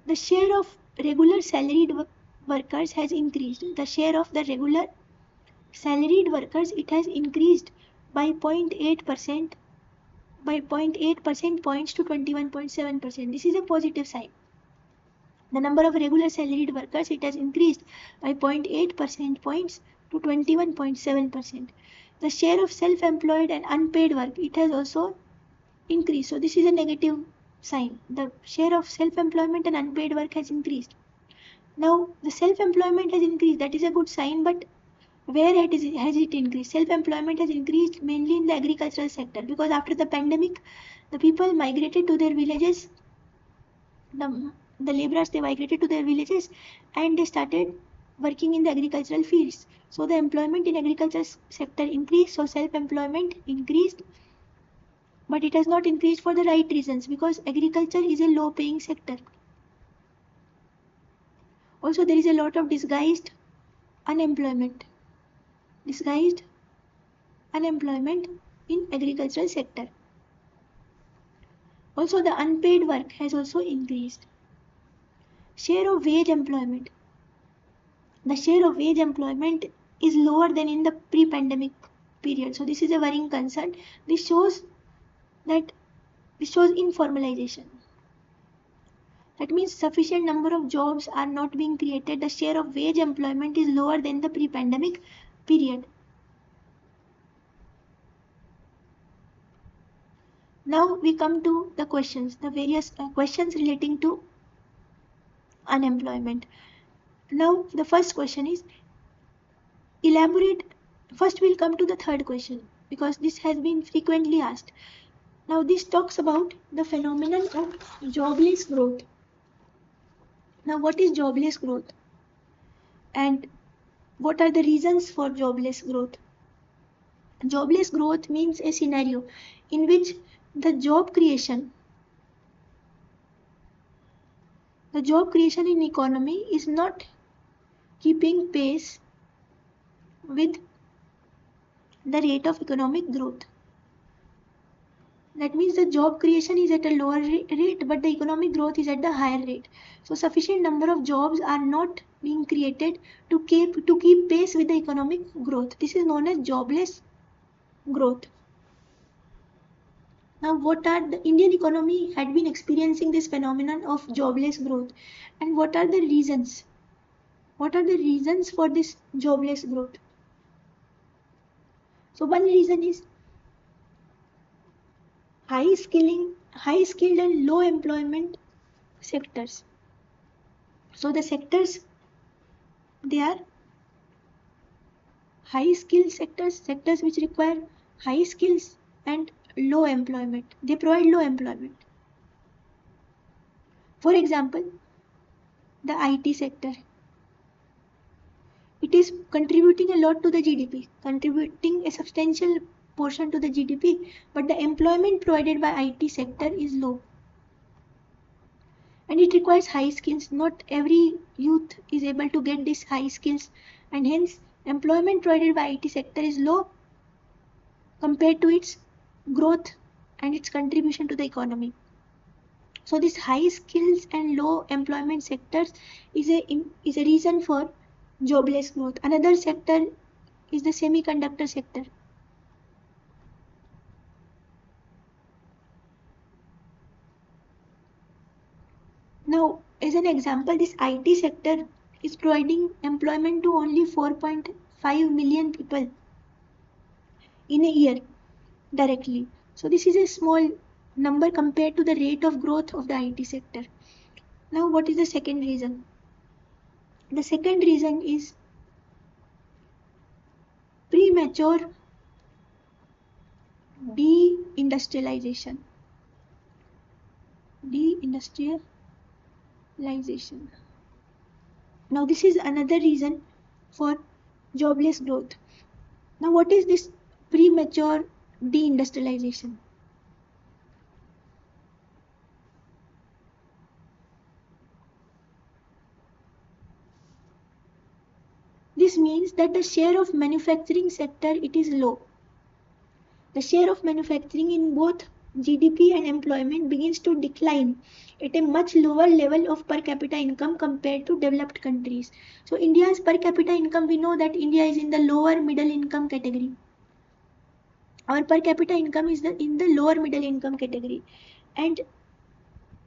The share of regular salaried workers has increased. The share of the regular salaried workers, it has increased by 0.8% points to 21.7%. This is a positive sign. The number of regular salaried workers, it has increased by 0.8% points to 21.7%. The share of self-employed and unpaid work, it has also increased. So this is a negative sign. The share of self-employment and unpaid work has increased. Now the self-employment has increased. That is a good sign, but where has it increased? Self-employment has increased mainly in the agricultural sector, because after the pandemic, the people migrated to their villages. The laborers, they migrated to their villages and they started working in the agricultural fields. So the employment in agriculture sector increased. So self-employment increased, but it has not increased for the right reasons, because agriculture is a low-paying sector. Also, there is a lot of disguised unemployment in agricultural sector. Also, the unpaid work has also increased. Share of wage employment. The share of wage employment is lower than in the pre-pandemic period. So this is a worrying concern. This shows informalization. That means sufficient number of jobs are not being created. The share of wage employment is lower than the pre-pandemic period. Now we come to the questions, the various questions relating to unemployment. Now the first question is elaborate. First we'll come to the third question, because this has been frequently asked. Now this talks about the phenomenon of jobless growth. Now what is jobless growth? And what are the reasons for jobless growth? Jobless growth means a scenario in which the job creation in economy is not keeping pace with the rate of economic growth. That means the job creation is at a lower rate, but the economic growth is at the higher rate. So sufficient number of jobs are not being created to keep pace with the economic growth. This is known as jobless growth. Now, the Indian economy had been experiencing this phenomenon of jobless growth, and what are the reasons? What are the reasons for this jobless growth? So one reason is high skilled and low employment sectors. So the sectors, they are high skill sectors which require high skills and low employment. They provide low employment. For example, the IT sector. It is contributing a lot to the GDP, contributing a substantial portion to the GDP, but the employment provided by IT sector is low. And it requires high skills. Not every youth is able to get these high skills, and hence employment provided by IT sector is low compared to its growth and its contribution to the economy. So this high skills and low employment sectors is a reason for jobless growth. Another sector is the semiconductor sector. Now, as an example, this IT sector is providing employment to only 4.5 million people in a year directly. So this is a small number compared to the rate of growth of the IT sector. Now, what is the second reason? The second reason is premature deindustrialization. Deindustrialization. Now, this is another reason for jobless growth. Now, what is this premature deindustrialization? This means that the share of manufacturing sector, it is low. The share of manufacturing in both GDP and employment begins to decline at a much lower level of per capita income compared to developed countries. So India's per capita income, we know that India is in the lower middle income category. Our per capita income is in the lower middle income category. And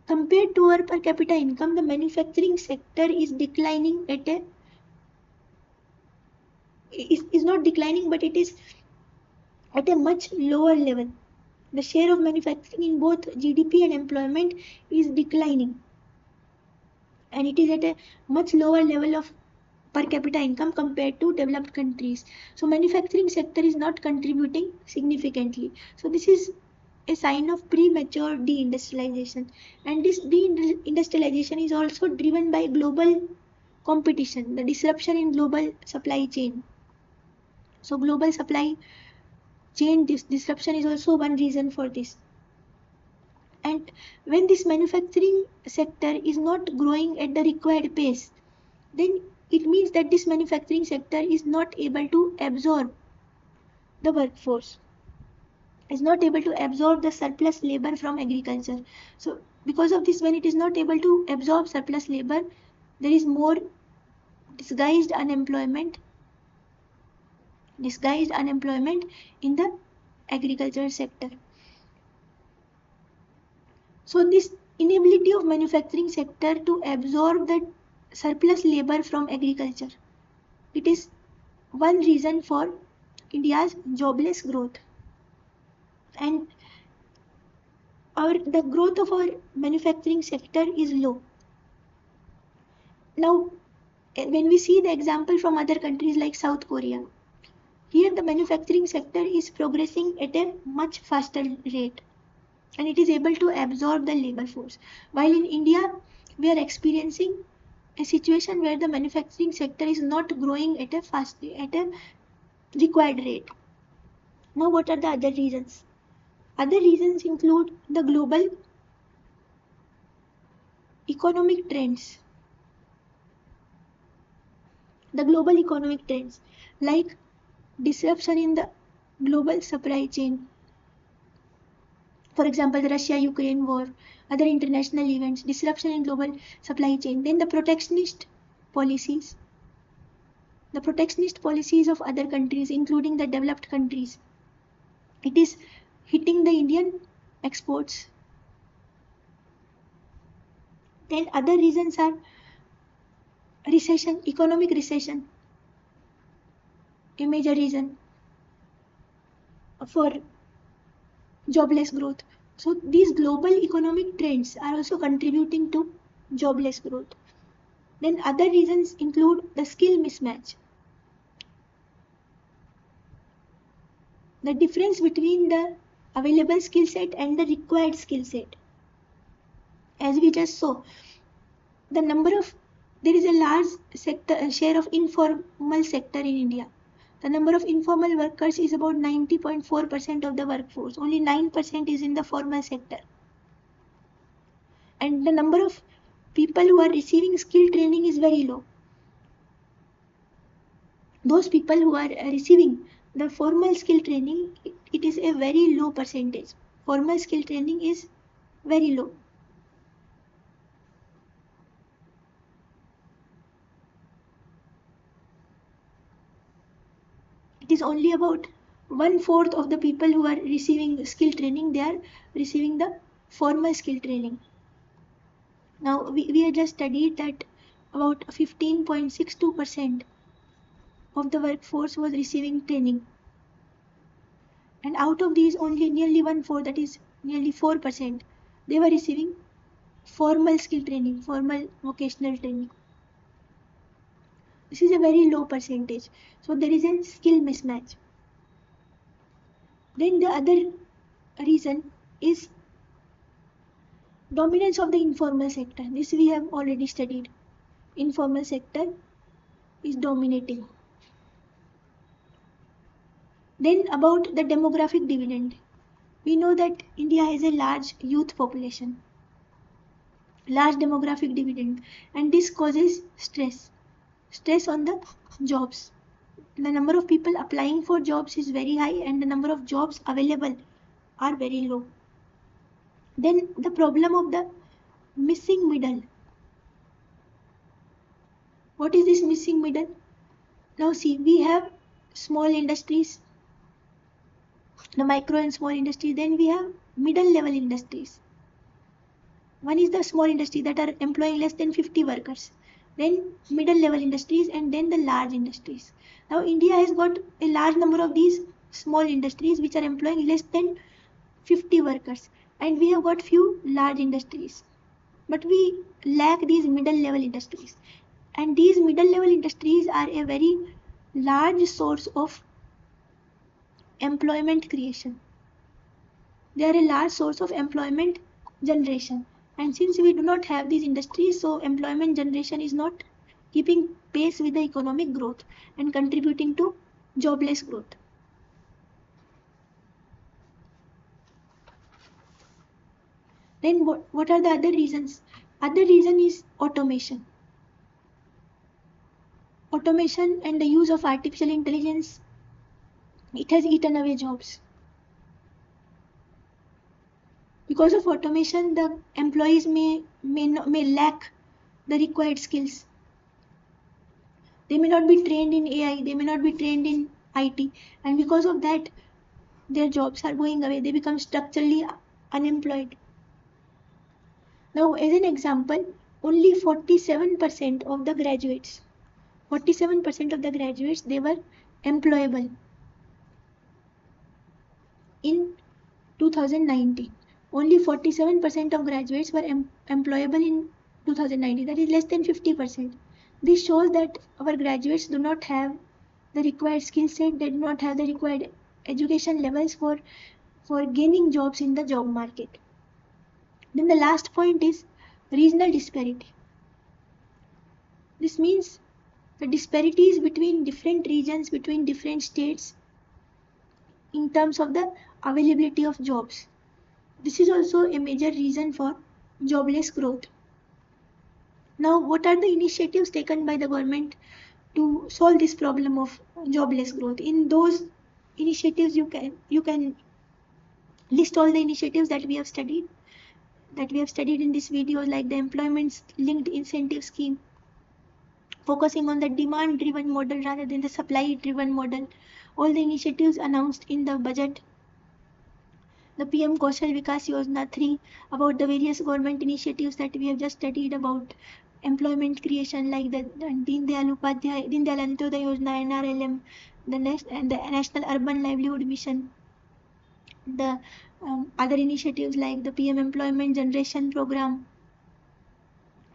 compared to our per capita income, the manufacturing sector is declining at a is not declining, but it is at a much lower level. The share of manufacturing in both GDP and employment is declining, and it is at a much lower level of per capita income compared to developed countries. So manufacturing sector is not contributing significantly. So this is a sign of premature deindustrialization, and this deindustrialization is also driven by global competition, the disruption in global supply chain. So global supply chain disruption is also one reason for this. And when this manufacturing sector is not growing at the required pace, then it means that this manufacturing sector is not able to absorb the workforce, is not able to absorb the surplus labor from agriculture. So because of this, when it is not able to absorb surplus labor, there is more disguised unemployment in the agriculture sector. So this inability of manufacturing sector to absorb the surplus labor from agriculture, it is one reason for India's jobless growth. And the growth of our manufacturing sector is low. Now, when we see the example from other countries like South Korea, here the manufacturing sector is progressing at a much faster rate, and it is able to absorb the labor force. While in India, we are experiencing a situation where the manufacturing sector is not growing at a required rate. Now, what are the other reasons? Other reasons include the global economic trends. The global economic trends like disruption in the global supply chain. For example, the Russia-Ukraine war, other international events, disruption in global supply chain. Then the protectionist policies. The protectionist policies of other countries, including the developed countries. It is hitting the Indian exports. Then other reasons are recession, economic recession, a major reason for jobless growth. So these global economic trends are also contributing to jobless growth. Then other reasons include the skill mismatch. The difference between the available skill set and the required skill set. As we just saw, the number of there is a large share of informal sector in India. The number of informal workers is about 90.4% of the workforce. Only 9% is in the formal sector. And the number of people who are receiving skill training is very low. Those people who are receiving the formal skill training, it is a very low percentage. Formal skill training is very low. It is only about 1/4 of the people who are receiving skill training, they are receiving the formal skill training. Now we have just studied that about 15.62% of the workforce was receiving training. And out of these, only nearly 1/4, that is nearly 4%, they were receiving formal skill training, formal vocational training. This is a very low percentage. So there is a skill mismatch. Then the other reason is dominance of the informal sector. This we have already studied. Informal sector is dominating. Then about the demographic dividend. We know that India has a large youth population, large demographic dividend, and this causes stress on the jobs. The number of people applying for jobs is very high and the number of jobs available are very low. Then the problem of the missing middle. What is this missing middle? Now see, we have small industries, the micro and small industries, then we have middle level industries. One is the small industry that are employing less than 50 workers, then middle level industries, and then the large industries. Now India has got a large number of these small industries which are employing less than 50 workers, and we have got few large industries, but we lack these middle level industries, and these middle level industries are a very large source of employment creation. They are a large source of employment generation, and since we do not have these industries, so employment generation is not keeping pace with the economic growth and contributing to jobless growth. Then what are the other reasons? Other reason is automation. Automation and the use of artificial intelligence, it has eaten away jobs. Because of automation, the employees may lack the required skills. They may not be trained in AI, they may not be trained in IT, and because of that, their jobs are going away. They become structurally unemployed. Now, as an example, only 47% of the graduates, 47% of the graduates, they were employable in 2019. Only 47% of graduates were employable in 2019. That is less than 50%. This shows that our graduates do not have the required skill set, they do not have the required education levels for gaining jobs in the job market. Then the last point is regional disparity. This means the disparities between different regions, between different states in terms of the availability of jobs. This is also a major reason for jobless growth. Now, what are the initiatives taken by the government to solve this problem of jobless growth? In those initiatives, you can list all the initiatives that we have studied in this video, like the employment linked incentive scheme, focusing on the demand driven model rather than the supply driven model. All the initiatives announced in the budget, the PM Kaushal Vikas Yojana 3, about the various government initiatives that we have just studied about, employment creation like the Deen Dayal Antyodaya Yojana, NRLM, the National Urban Livelihood Mission, the other initiatives like the PM Employment Generation Program,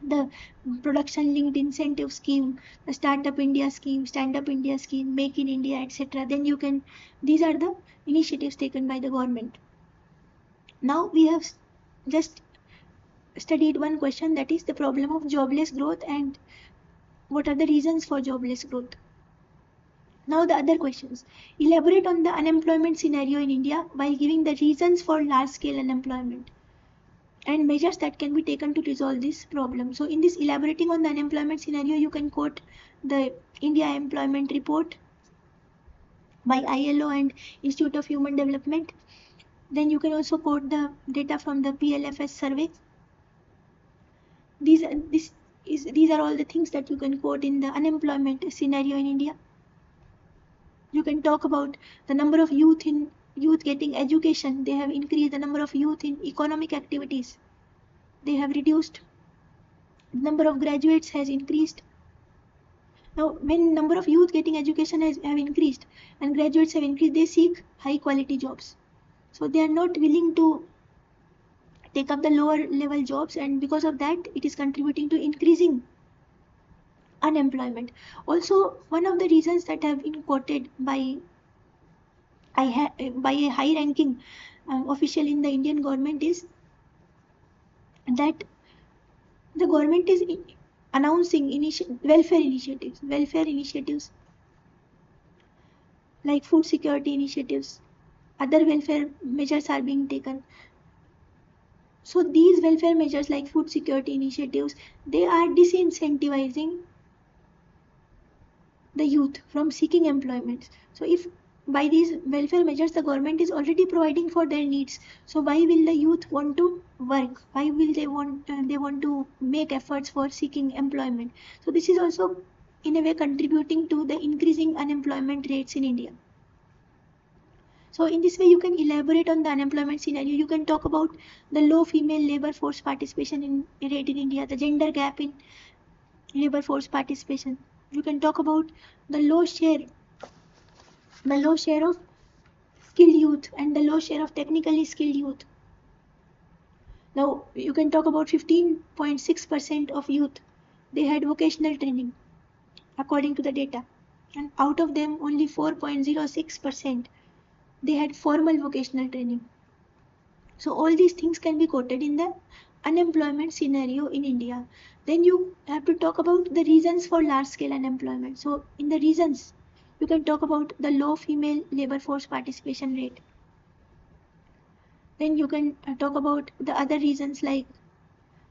the production linked incentive scheme, the Startup India scheme, Stand Up India scheme, Make in India, etc. Then you can, these are the initiatives taken by the government. Now we have just studied one question, that is the problem of jobless growth and what are the reasons for jobless growth. Now the other questions. Elaborate on the unemployment scenario in India by giving the reasons for large scale unemployment and measures that can be taken to resolve this problem. So in this elaborating on the unemployment scenario, you can quote the India Employment Report by ILO and Institute of Human Development. Then you can also quote the data from the PLFS survey. These are all the things that you can quote in the unemployment scenario in India. You can talk about the number of youth getting education. They have increased the number of youth in economic activities. They have reduced. The number of graduates has increased. Now, when number of youth getting education have increased and graduates have increased, they seek high quality jobs. So they are not willing to take up the lower level jobs, and because of that, it is contributing to increasing unemployment. Also, one of the reasons that have been quoted by a high-ranking official in the Indian government is that the government is announcing welfare initiatives like food security initiatives, other welfare measures are being taken. So these welfare measures like food security initiatives, they are disincentivizing the youth from seeking employment. So if by these welfare measures the government is already providing for their needs, so why will the youth want to work? Why will they want to make efforts for seeking employment? So this is also in a way contributing to the increasing unemployment rates in India. So in this way you can elaborate on the unemployment scenario. You can talk about the low female labor force participation rate in India, the gender gap in labor force participation. You can talk about the low share of skilled youth and the low share of technically skilled youth. Now you can talk about 15.6% of youth, they had vocational training according to the data, and out of them only 4.06% they had formal vocational training. So all these things can be quoted in the unemployment scenario in India. Then you have to talk about the reasons for large scale unemployment. So in the reasons, you can talk about the low female labor force participation rate. Then you can talk about the other reasons like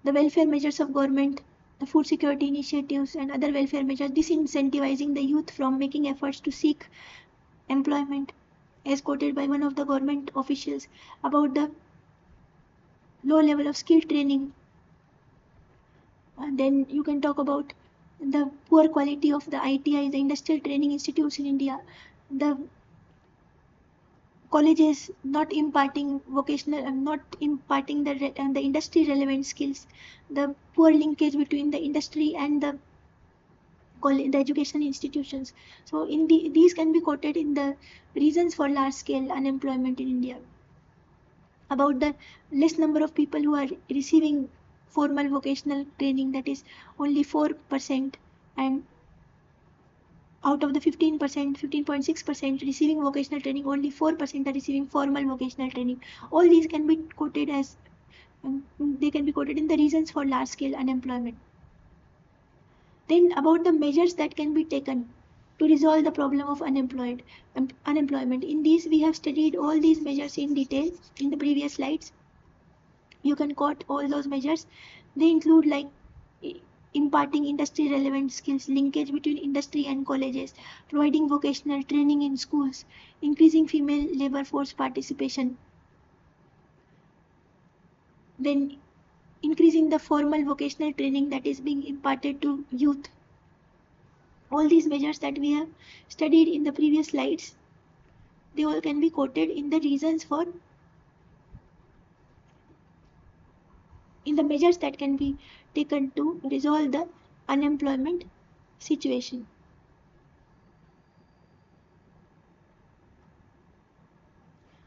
the welfare measures of government, the food security initiatives and other welfare measures disincentivizing the youth from making efforts to seek employment, as quoted by one of the government officials about the low level of skill training. And then you can talk about the poor quality of the ITI, the industrial training institutes in India, the colleges not imparting vocational and not imparting the industry relevant skills, the poor linkage between the industry and the education institutions. So these can be quoted in the reasons for large scale unemployment in India. About the less number of people who are receiving formal vocational training, that is only 4%, and out of the 15.6% receiving vocational training, only 4% are receiving formal vocational training. All these can be quoted as they can be quoted in the reasons for large scale unemployment. Then about the measures that can be taken to resolve the problem of unemployment. In these we have studied all these measures in detail in the previous slides. You can quote all those measures. They include like imparting industry relevant skills, linkage between industry and colleges, providing vocational training in schools, increasing female labor force participation, then increasing the formal vocational training that is being imparted to youth. All these measures that we have studied in the previous slides, they all can be quoted in the reasons for in the measures that can be taken to resolve the unemployment situation.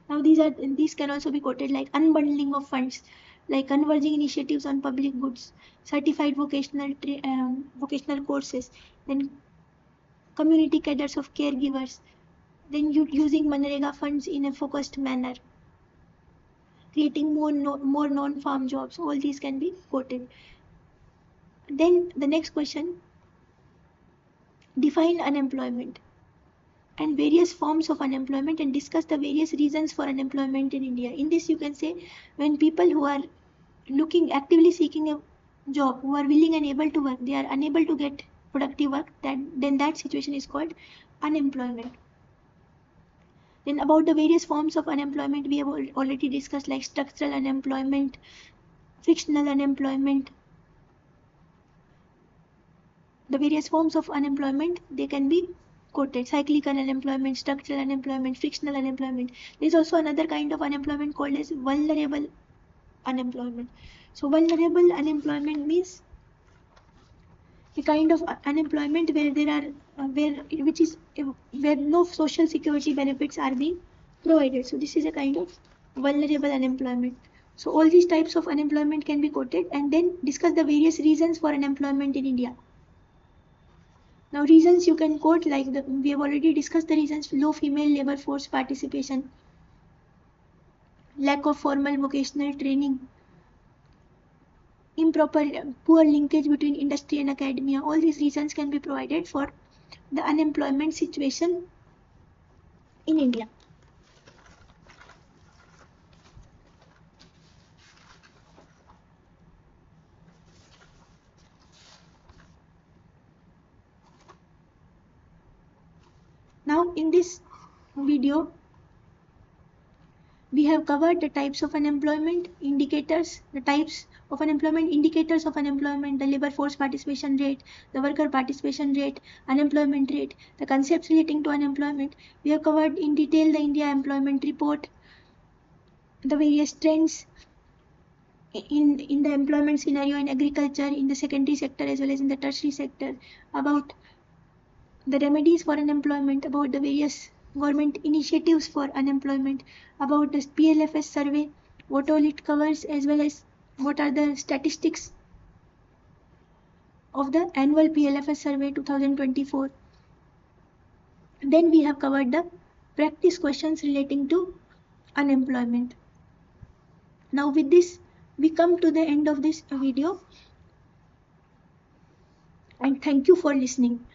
Now these can also be quoted like unbundling of funds, like converging initiatives on public goods, certified vocational courses, then community cadres of caregivers, then using Manrega funds in a focused manner, creating more non-farm jobs. All these can be quoted. Then the next question, define unemployment and various forms of unemployment and discuss the various reasons for unemployment in India. In this you can say when people who are actively seeking a job, who are willing and able to work, they are unable to get productive work, then that situation is called unemployment. Then about the various forms of unemployment we have already discussed, like structural unemployment, frictional unemployment. The various forms of unemployment, they can be quoted: cyclical unemployment, structural unemployment, frictional unemployment. There is also another kind of unemployment called as vulnerable unemployment. So vulnerable unemployment means a kind of unemployment where there are where no social security benefits are being provided. So this is a kind of vulnerable unemployment. So all these types of unemployment can be quoted, and then discuss the various reasons for unemployment in India. Now reasons you can quote, like we have already discussed the reasons: low female labor force participation, lack of formal vocational training, poor linkage between industry and academia. All these reasons can be provided for the unemployment situation in India. Now in this video, we have covered the types of unemployment indicators, the types of unemployment indicators of unemployment, the labor force participation rate, the worker participation rate, unemployment rate, the concepts relating to unemployment. We have covered in detail the India Employment Report, the various trends in the employment scenario in agriculture, in the secondary sector as well as in the tertiary sector, about the remedies for unemployment, about the various government initiatives for unemployment, about the PLFS survey, what all it covers, as well as what are the statistics of the annual PLFS survey 2024. Then we have covered the practice questions relating to unemployment. Now with this, we come to the end of this video, and thank you for listening.